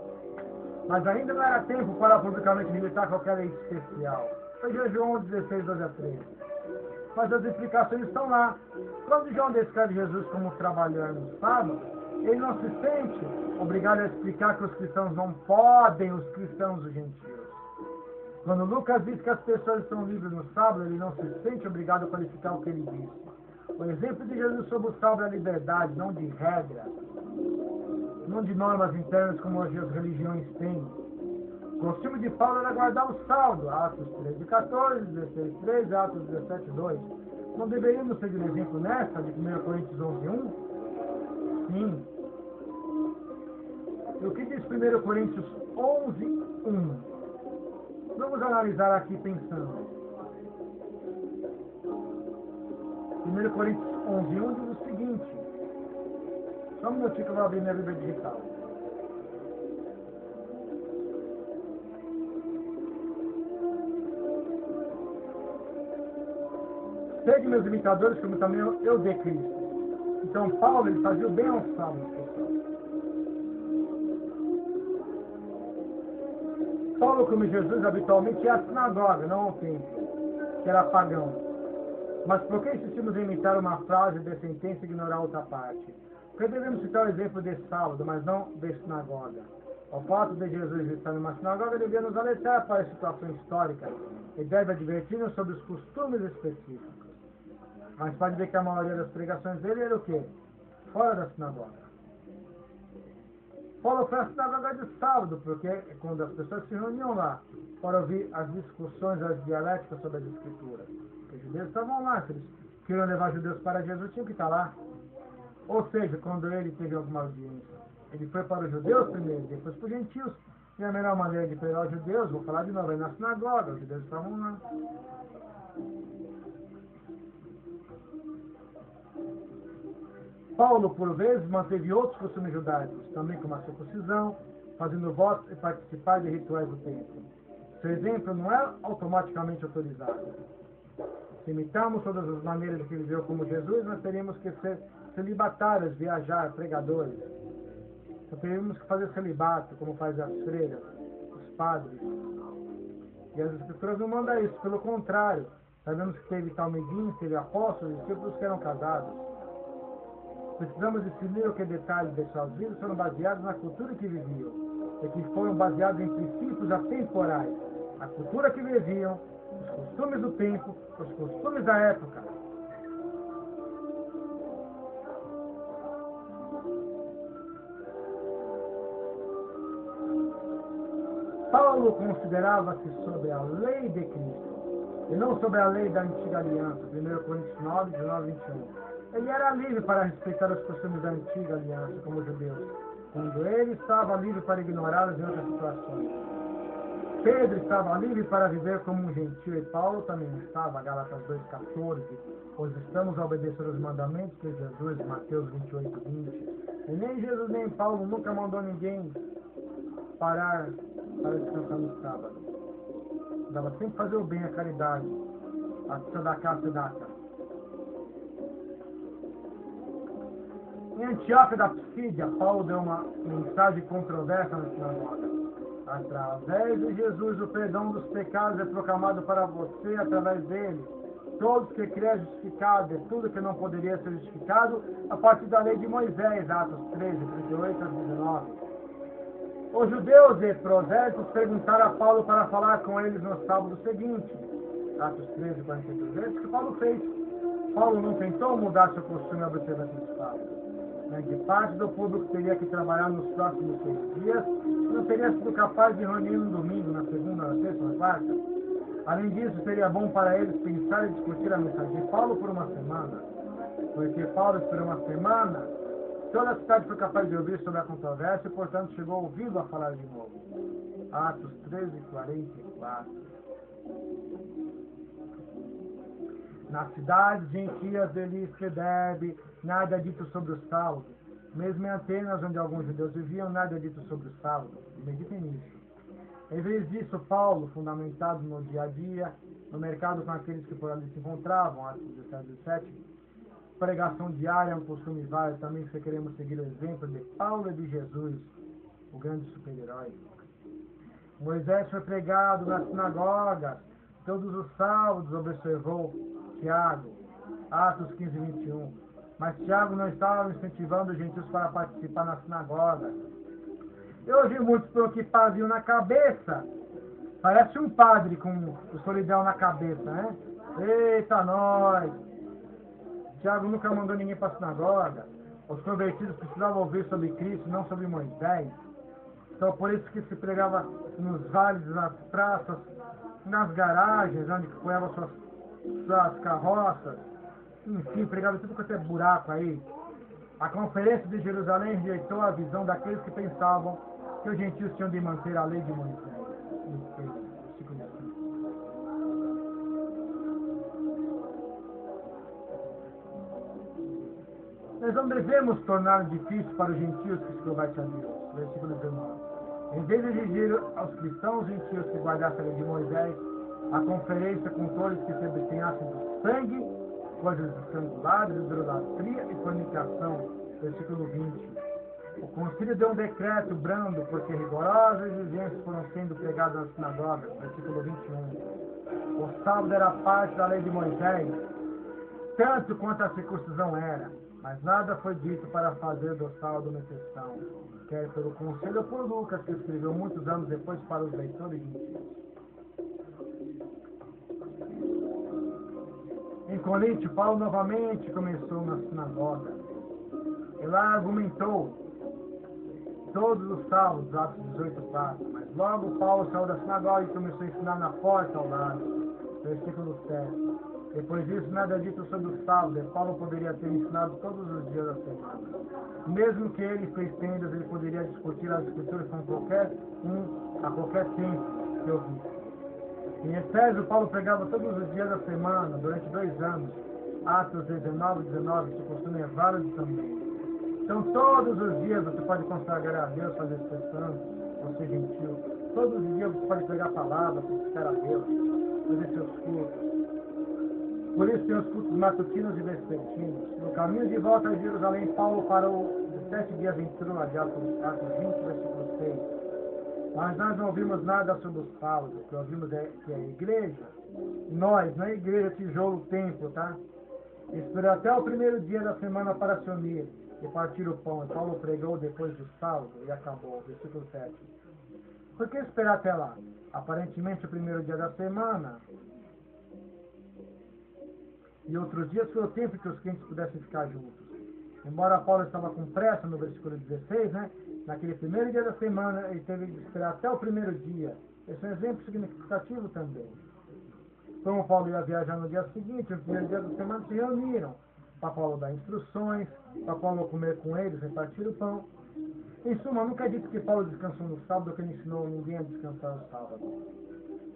Mas ainda não era tempo para publicamente militar qualquer lei especial. Foi João 16, 12 a 13. Mas as explicações estão lá. Quando João descreve Jesus como trabalhar no sábado, ele não se sente obrigado a explicar que os cristãos não podem, os cristãos os gentios. Quando Lucas diz que as pessoas estão livres no sábado, ele não se sente obrigado a qualificar o que ele disse. O exemplo de Jesus sobre o sábado é a liberdade, não de regras, não de normas internas como as religiões têm. O costume de Paulo era guardar o sábado, Atos 13:14, 16:3, Atos 17:2. Não deveríamos seguir o exemplo nessa, de 1 Coríntios 11:1? Sim. E o que diz 1 Coríntios 11:1? Vamos analisar aqui pensando. 1 Coríntios 11:1 diz o seguinte. Só um minutinho que eu vou abrir minha Bíblia digital. Sede meus imitadores, como também eu de Cristo. Então Paulo, ele fazia o bem aos sábados, pessoal. Paulo, como Jesus, habitualmente ia à sinagoga, não ao templo, que era pagão. Mas por que insistimos em imitar uma frase de sentença e ignorar outra parte? Porque devemos citar o exemplo de sábado, mas não de sinagoga. O fato de Jesus estar numa sinagoga devia nos alertar para a situação histórica e deve advertir-nos sobre os costumes específicos. Mas pode ver que a maioria das pregações dele era o quê? Fora da sinagoga. Paulo foi à sinagoga de sábado, porque é quando as pessoas se reuniam lá para ouvir as discussões, as dialéticas sobre as escrituras. Porque os judeus estavam lá, se eles queriam levar judeus para Jesus, tinham que estar lá. Ou seja, quando ele teve alguma audiência, ele foi para os judeus primeiro, depois para os gentios. E a melhor maneira de pegar os judeus, vou falar de novo, é na sinagoga, os judeus estavam lá. Paulo, por vezes, manteve outros costumes judaicos, também como a circuncisão, fazendo votos e participar de rituais do templo. Seu exemplo não é automaticamente autorizado. Se imitarmos todas as maneiras de que viveu como Jesus, nós teríamos que ser celibatários, viajar, pregadores. Nós teríamos que fazer celibato, como fazem as freiras, os padres. E as escrituras não mandam isso, pelo contrário. Sabemos que teve talmidim, teve apóstolos e discípulos que eram casados. Precisamos discernir o que detalhes de suas vidas foram baseados na cultura que viviam e que foram baseados em princípios atemporais. A cultura que viviam, os costumes do tempo, os costumes da época. Paulo considerava-se sobre a lei de Cristo e não sobre a lei da antiga aliança, 1 Coríntios 9, 19, 21. Ele era livre para respeitar os costumes da antiga aliança, como os judeus, quando ele estava livre para ignorá-los em outras situações. Pedro estava livre para viver como um gentio e Paulo também estava, Gálatas 2,14, pois estamos a obedecer os mandamentos de Jesus, Mateus 28:20. E nem Jesus nem Paulo nunca mandou ninguém parar para descansar no sábado. Dava sempre fazer o bem, a caridade, a tzedakah, tzedakah. Em Antioquia da Psídia, Paulo deu uma mensagem controversa na sinagoga. Através de Jesus, o perdão dos pecados é proclamado para você através dele. Todos que crêem justificados de tudo que não poderia ser justificado a partir da lei de Moisés, Atos 13, 38 a 19. Os judeus e prosélitos perguntaram a Paulo para falar com eles no sábado seguinte. Atos 13, 43, é isso que Paulo fez. Paulo não tentou mudar seu costume observante de sábado. Grande parte do público teria que trabalhar nos próximos 6 dias e não teria sido capaz de reunir no domingo, na segunda, na terça, na quarta. Além disso, seria bom para eles pensar e discutir a mensagem de Paulo por uma semana. Porque Paulo esperou uma semana, toda a cidade foi capaz de ouvir sobre a controvérsia e, portanto, chegou ouvindo a falar de novo. Atos 13, 44. Nas cidades gentias de Listra e Derbe, nada é dito sobre o sábado. Mesmo em Atenas, onde alguns judeus viviam, nada é dito sobre o sábado. Meditem nisso. Em vez disso, Paulo, fundamentado no dia a dia, no mercado com aqueles que por ali se encontravam, Atos 17, 17, pregação diária é um costume válido também se queremos seguir o exemplo de Paulo e de Jesus, o grande super-herói. Moisés foi pregado nas sinagogas, todos os sábados observou Tiago, Atos 15, 21. Mas Tiago não estava incentivando os gentios para participar na sinagoga. Eu ouvi muitos pelo que faziam na cabeça. Parece um padre com o solidão na cabeça, né? Eita, nós! Tiago nunca mandou ninguém para a sinagoga. Os convertidos precisavam ouvir sobre Cristo, não sobre Moisés. Então, por isso que se pregava nos vales, nas praças, nas garagens, onde apoiavam suas carroças. Enfim, pregava tudo quanto é buraco aí. A conferência de Jerusalém rejeitou a visão daqueles que pensavam que os gentios tinham de manter a lei de Moisés. Nós não devemos tornar difícil para os gentios que se convertem a Deus. Versículo 19. Em vez de exigir aos cristãos gentios que guardassem a lei de Moisés, a conferência com todos que se abstenhassem do sangue, coisas estranguladas, idolatria e fornicação. Versículo 20. O concílio deu um decreto brando, porque rigorosas exigências foram sendo pregadas nas sinagogas. Versículo 21. O sábado era parte da lei de Moisés, tanto quanto a circuncisão era. Mas nada foi dito para fazer do sábado uma exceção, quer pelo conselho ou por Lucas, que escreveu muitos anos depois para os leitores gentios. Em Corinto, Paulo novamente começou na sinagoga. E lá argumentou todos os sábados, Atos 18, 4. Mas logo Paulo saiu da sinagoga e começou a ensinar na porta ao lado. Versículo 7. Depois disso, nada é dito sobre o sábado. Paulo poderia ter ensinado todos os dias da semana. Mesmo que ele fez tendas, ele poderia discutir as escrituras com qualquer a qualquer tempo que ouvisse. Em Efésio, Paulo pregava todos os dias da semana, durante 2 anos. Atos 19, 19, se costume é válido também. Então, todos os dias você pode consagrar a Deus, fazer expressão, você gentil. Todos os dias você pode pregar a palavra, conquistar a Deus, fazer seus cultos. Por isso tem os cultos matutinos e vespertinos. No caminho de volta a Jerusalém, Paulo parou de 7 dias em Troa, de Atos 20, versículo 6. Mas nós não ouvimos nada sobre os sábados. O que ouvimos é que a igreja, nós, não é igreja, tijolo, templo, tá? Esperou até o primeiro dia da semana para se unir e partir o pão. E Paulo pregou depois do sábado e acabou. Versículo 7. Por que esperar até lá? Aparentemente o primeiro dia da semana e outros dias foi o tempo que os crentes pudessem ficar juntos. Embora Paulo estava com pressa no versículo 16, né? Naquele primeiro dia da semana, ele teve que esperar até o primeiro dia. Esse é um exemplo significativo também. Como Paulo ia viajar no dia seguinte, no primeiro dia da semana, se reuniram para Paulo dar instruções, para Paulo comer com eles, repartir o pão. Em suma, nunca é dito que Paulo descansou no sábado, que ele ensinou ninguém a descansar no sábado.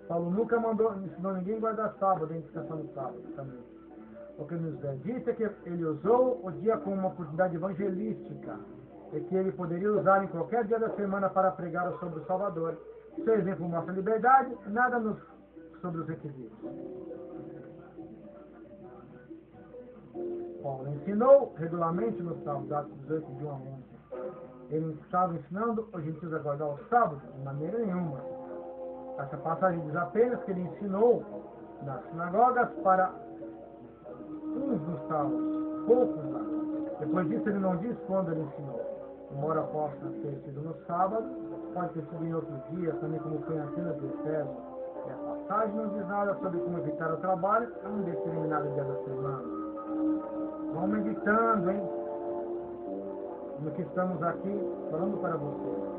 Paulo nunca ensinou ninguém a guardar sábado, nem descansar no sábado também. O que nos é dito é que ele usou o dia como uma oportunidade evangelística e que ele poderia usar em qualquer dia da semana para pregar sobre o Salvador. Seu exemplo mostra liberdade, nada sobre os requisitos. Paulo ensinou regularmente no sábado, Atos 18, de 1 a 11. Ele estava ensinando os gentios a guardar o sábado de maneira nenhuma. Essa passagem diz apenas que ele ensinou nas sinagogas para uns dos sábados, poucos lá. Depois disso ele não diz quando ele ensinou. Embora possa ter sido no sábado, pode ter sido em outro dia, também como foi na cena de Efésios. E a passagem não diz nada sobre como evitar o trabalho a um determinado dia da semana. Vão meditando, hein? No que estamos aqui falando para vocês.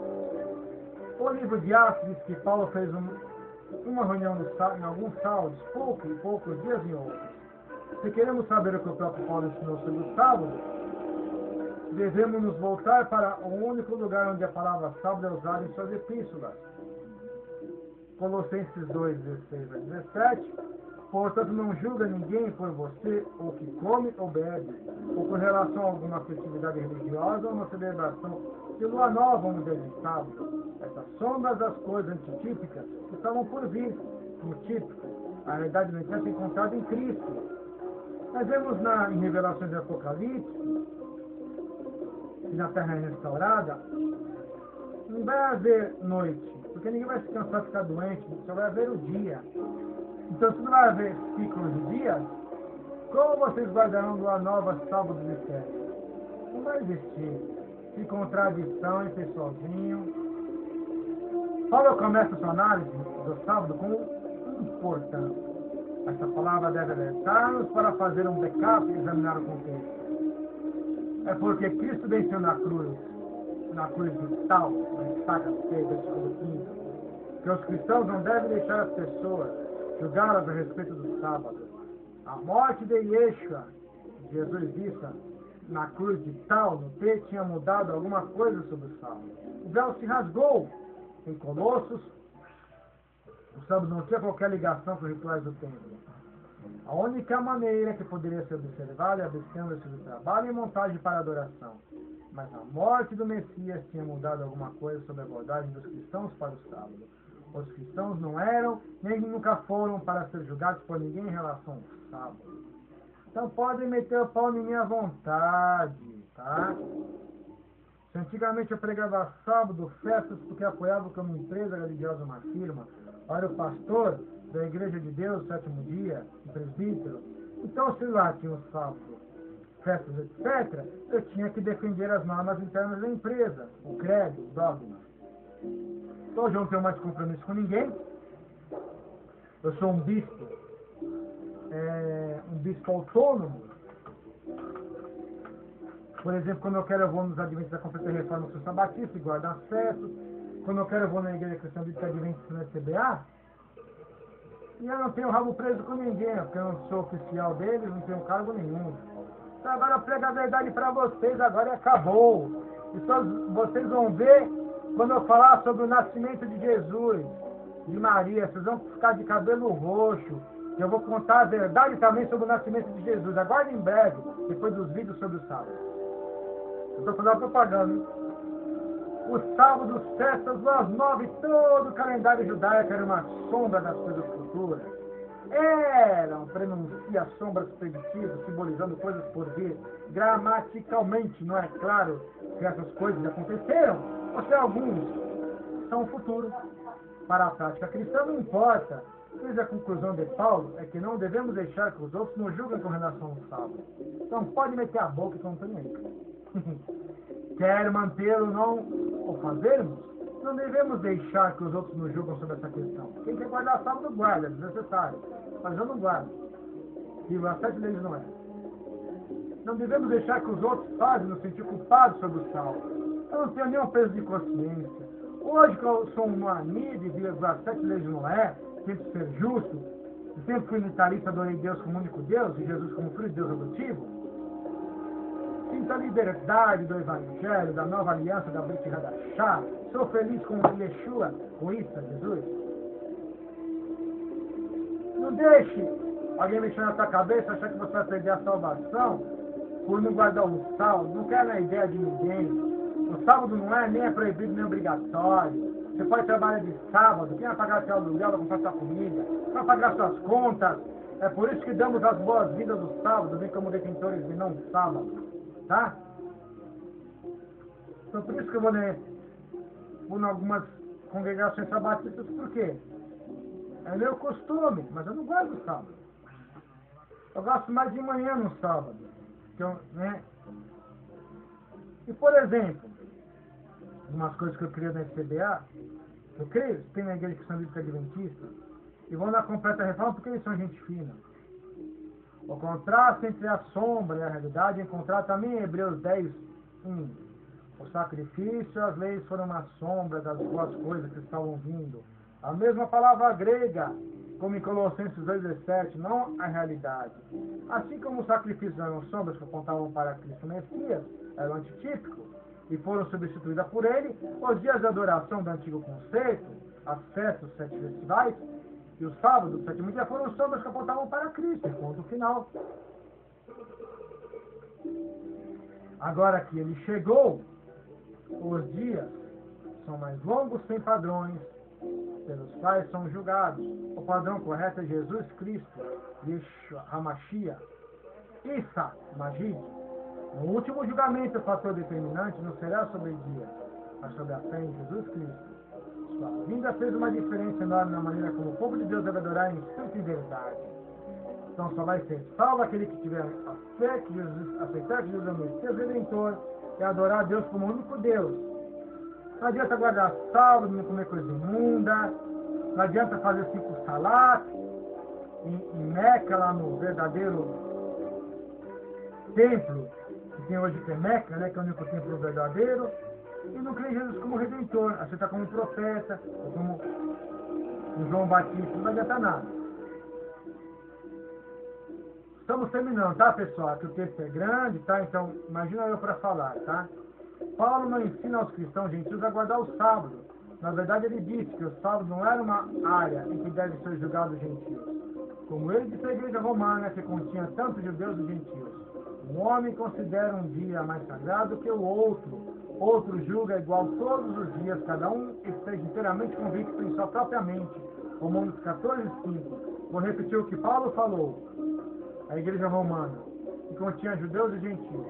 O livro de Atos diz que Paulo fez uma reunião em alguns sábados, poucos dias em outros. Se queremos saber o que o próprio Paulo ensinou sobre o sábado, devemos nos voltar para o único lugar onde a palavra sábado é usada em suas epístolas. Colossenses 2, 16 a 17. Portanto, não julga ninguém por você, ou que come ou bebe, ou com relação a alguma festividade religiosa ou uma celebração de lua nova ou um dia de sábado. Essas sombras das coisas antitípicas que estavam por vir, como típico. A realidade, no entanto, é encontrada em Cristo. Nós vemos em Revelações de Apocalipse, que na terra é restaurada, não vai haver noite, porque ninguém vai se cansar de ficar doente, só vai haver o dia. Então, se não vai haver ciclos de dias, como vocês guardarão lua nova, sábado e festa? Não vai existir. Que contradição, hein, pessoalzinho? Paulo começa a sua análise do sábado com importância. Essa palavra deve alertar-nos para fazer um backup e examinar o contexto. É porque Cristo venceu na cruz de tal, na estaca feia, versículo 15, que os cristãos não devem deixar as pessoas julgá-las a respeito do sábado. A morte de Yeshua, Jesus disse, na cruz de tal, no peito, tinha mudado alguma coisa sobre o sábado. O véu se rasgou. Em Colossos, o sábado não tinha qualquer ligação com os rituais do templo. A única maneira que poderia ser observada é abstendo-se do trabalho e montagem para adoração. Mas a morte do Messias tinha mudado alguma coisa sobre a abordagem dos cristãos para o sábado. Os cristãos não eram, nem nunca foram para ser julgados por ninguém em relação ao sábado. Então podem meter o pau em minha vontade, tá? Se antigamente eu pregava sábado, festas, porque apoiava como empresa religiosa uma firma, era o pastor da Igreja de Deus, sétimo dia, o presbítero, então se lá tinha o sábado, festas, etc., eu tinha que defender as normas internas da empresa, o credo, o dogma. Hoje eu não tenho mais compromisso com ninguém. Eu sou um bispo autônomo. Por exemplo, quando eu quero, eu vou nos Adventistas da Conferência da Reforma do São Batista e guardo as festas. Quando eu quero, eu vou na Igreja Cristã Bíblica Adventista na CBA. E eu não tenho rabo preso com ninguém, porque eu não sou oficial deles, não tenho cargo nenhum. Então agora eu prego a verdade para vocês, agora acabou. E só vocês vão ver quando eu falar sobre o nascimento de Jesus, de Maria. Vocês vão ficar de cabelo roxo. Eu vou contar a verdade também sobre o nascimento de Jesus. Agora em breve, depois dos vídeos sobre o sábado. Eu estou fazendo propaganda, hein? Os sábados, festas, luas novas, todo o calendário judaico era uma sombra das coisas futuras. Eram prenuncia sombras preditivas, simbolizando coisas por vir. Gramaticalmente, não é claro que essas coisas aconteceram, ou se alguns são o futuro. Para a prática cristã não importa. Mas a conclusão de Paulo é que não devemos deixar que os outros nos julguem com relação ao sábado. Então pode meter a boca que eu não tenho aí. Quer mantê-lo não o fazermos? Não devemos deixar que os outros nos julgam sobre essa questão. Quem quer guardar sábado, guarda, é desnecessário. Mas eu não guardo. E as 7 leis não é. Não devemos deixar que os outros fazem nos sentir culpados sobre o sábado. Eu não tenho nenhum peso de consciência. Hoje que eu sou um amigo e vivo as 7 leis não é, tento ser justo, e sempre fui unitarista, adorei Deus como único Deus e Jesus como filho de Deus adotivo. Sinto a liberdade do Evangelho, da nova aliança da Brit Hadashah. Sou feliz com Yeshua, com isso, Jesus. Não deixe alguém mexer na tua cabeça, achar que você vai perder a salvação por não guardar o sábado. Não quero na ideia de ninguém. O sábado não é nem proibido, nem obrigatório. Você pode trabalhar de sábado, quem vai pagar seu aluguel, vai comprar sua comida, vai pagar suas contas. É por isso que damos as boas-vindas do sábado, bem como detentores de não sábado. Tá? Então por isso que eu vou em algumas congregações sabatistas, por quê? É meu costume, mas eu não gosto do sábado. Eu gosto mais de manhã no sábado. Então, né? E por exemplo, algumas coisas que eu creio na SCBA, eu creio, tem na Igreja Cristã Bíblica Adventista, e vão na completa reforma porque eles são gente fina. O contraste entre a sombra e a realidade é encontrado também em Hebreus 10, 1. O sacrifício e as leis foram uma sombra das boas coisas que estavam vindo. A mesma palavra grega, como em Colossenses 2,17, não a realidade. Assim como os sacrifícios eram sombras que apontavam para Cristo Messias, eram antitípicos, e foram substituídas por ele, os dias de adoração do antigo conceito, as festas, os 7 festivais, e os sábados, o 7º dia, foram sombras que apontavam para Cristo, ponto final. Agora que ele chegou, os dias são mais longos sem padrões, pelos quais são julgados. O padrão correto é Jesus Cristo, Yeshua HaMashiach, Isa, Magid. No último julgamento, o fator determinante não será sobre dia, mas sobre a fé em Jesus Cristo. Sua vinda fez uma diferença enorme na maneira como o povo de Deus deve adorar em espírito e verdade. Então só vai ser salvo aquele que tiver a fé, que Jesus, aceitar que Jesus é o Messias Redentor, e adorar a Deus como o único Deus. Não adianta guardar sábado, não comer coisa imunda, não adianta fazer 5 salat em Meca, lá no verdadeiro templo, que tem hoje que é Meca, né, que é o único templo verdadeiro, e não crê em Jesus como Redentor, aceitar como profeta, ou como um João Batista, não adianta nada. Estamos terminando, tá, pessoal? Que o texto é grande, tá? Então, imagina eu para falar, tá? Paulo não ensina aos cristãos gentios a guardar o sábado. Na verdade, ele disse que o sábado não era uma área em que deve ser julgado os gentios. Como ele disse à igreja romana, que continha tanto judeus e gentios. Um homem considera um dia mais sagrado que o outro. Outro julga igual todos os dias, cada um esteja inteiramente convicto em sua própria mente. Romanos 14:5. Vou repetir o que Paulo falou. A igreja romana, que continha judeus e gentios.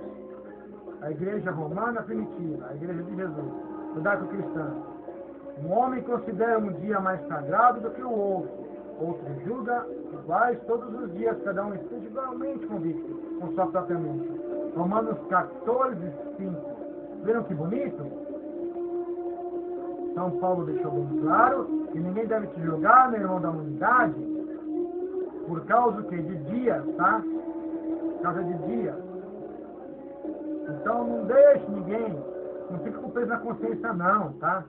A igreja romana primitiva, a igreja de Jesus, judaico-cristã. Um homem considera um dia mais sagrado do que o outro. Outro julga iguais todos os dias, cada um esteja igualmente convicto com sua própria mente. Romanos 14:5. Viram que bonito? São Paulo deixou bem claro que ninguém deve te julgar, meu irmão da humanidade, por causa que de dia, tá? Por causa de dia. Então não deixe ninguém, não fique com peso na consciência não, tá?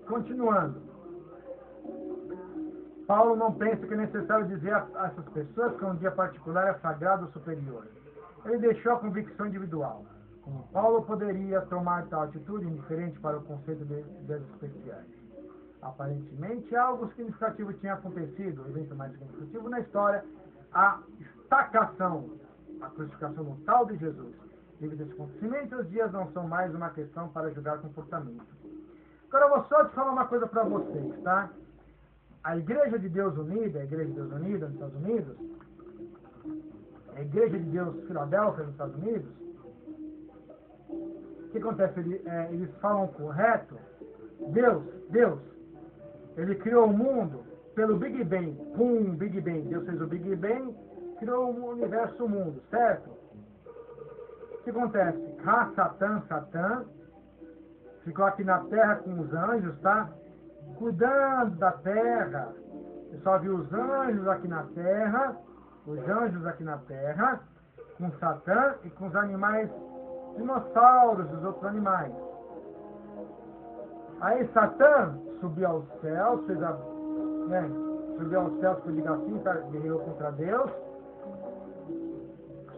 Continuando. Paulo não pensa que é necessário dizer a essas pessoas que um dia particular é sagrado ou superior. Ele deixou a convicção individual. Como Paulo poderia tomar tal atitude indiferente para o conceito de dias especiais? Aparentemente, algo significativo tinha acontecido, o evento mais significativo na história, a estacação, a crucificação mortal de Jesus. Devido a esse acontecimento, os dias não são mais uma questão para julgar comportamento. Agora, eu vou só te falar uma coisa para vocês, tá? A Igreja de Deus Unida, a Igreja de Deus Unida nos Estados Unidos, a Igreja de Deus Filadélfia nos Estados Unidos, o que acontece? Eles falam correto. Deus, ele criou o mundo pelo Big Bang. Big Bang. Deus fez o Big Bang, criou o universo, o mundo, certo? O que acontece? Satã, ficou aqui na terra com os anjos, tá? Cuidando da terra. Você só viu os anjos aqui na terra, com Satã e com os animais, dinossauros, os outros animais. Aí Satã subiu aos céus, subiu aos céus por diga assim, guerreou contra Deus.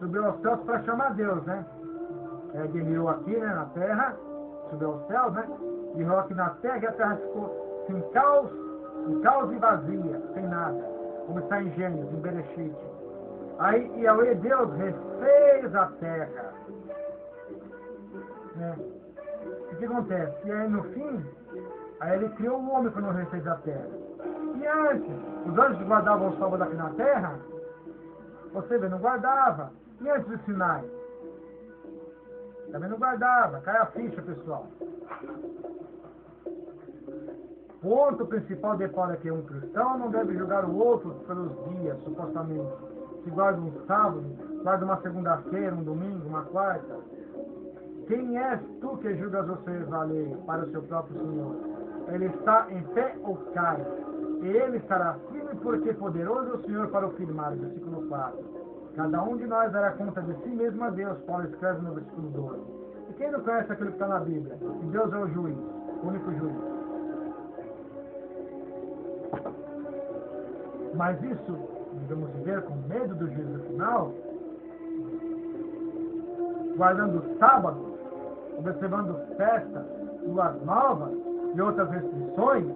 Subiu aos céus para chamar Deus, né? Guerreou aqui, né, na terra, subiu aos céus, né? Guerreou aqui na terra, e a terra ficou sem caos e vazia, sem nada. Como está em Gênesis, em Bereshit. Aí Yahweh Deus refez a terra. Né? O que acontece? E aí no fim, aí ele criou o homem quando refez a terra. E antes, os anjos guardavam o sábado aqui na terra, você vê, não guardava. E antes do Sinai? Também não guardava. Cai a ficha, pessoal. Ponto principal de Paulo é que um cristão não deve julgar o outro pelos dias, supostamente. Se guarda um sábado, guarda uma segunda-feira, um domingo, uma quarta. Quem és tu que julgas o ser alheio para o seu próprio Senhor? Ele está em pé ou cai? E ele estará firme porque poderoso é o Senhor para o firmar. Versículo 4. Cada um de nós dará conta de si mesmo a Deus. Paulo escreve no versículo 12. E quem não conhece aquilo que está na Bíblia? Que Deus é o juiz, o único juiz. Mas isso, devemos viver com medo do juízo final, guardando o sábado, observando festas, luas novas e outras restrições,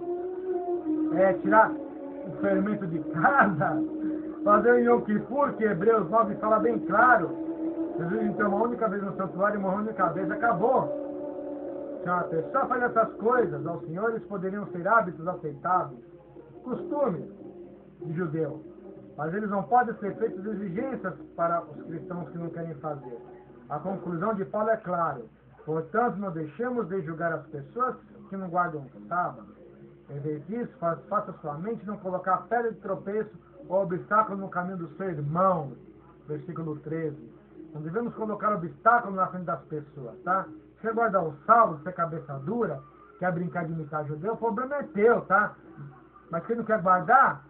tirar o fermento de casa, fazer o Yom Kippur, que Hebreus 9 fala bem claro. Jesus então uma única vez no santuário, uma única vez, acabou. Se uma pessoa faz essas coisas aos senhores, poderiam ser hábitos aceitáveis, costumes de judeu, mas eles não podem ser feitos exigências para os cristãos que não querem fazer. A conclusão de Paulo é clara. Portanto, não deixemos de julgar as pessoas que não guardam o sábado. Em vez disso, faça sua mente não colocar pedra de tropeço ou obstáculo no caminho do seu irmão. Versículo 13. Não devemos colocar obstáculo na frente das pessoas, tá? Se quer guardar o sábado, se é cabeça dura, quer brincar de imitar judeu, o problema é teu, tá? Mas quem não quer guardar,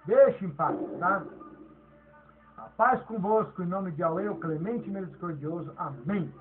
deixe em paz, tá? A paz convosco, em nome de Yahweh, o clemente e misericordioso. Amém.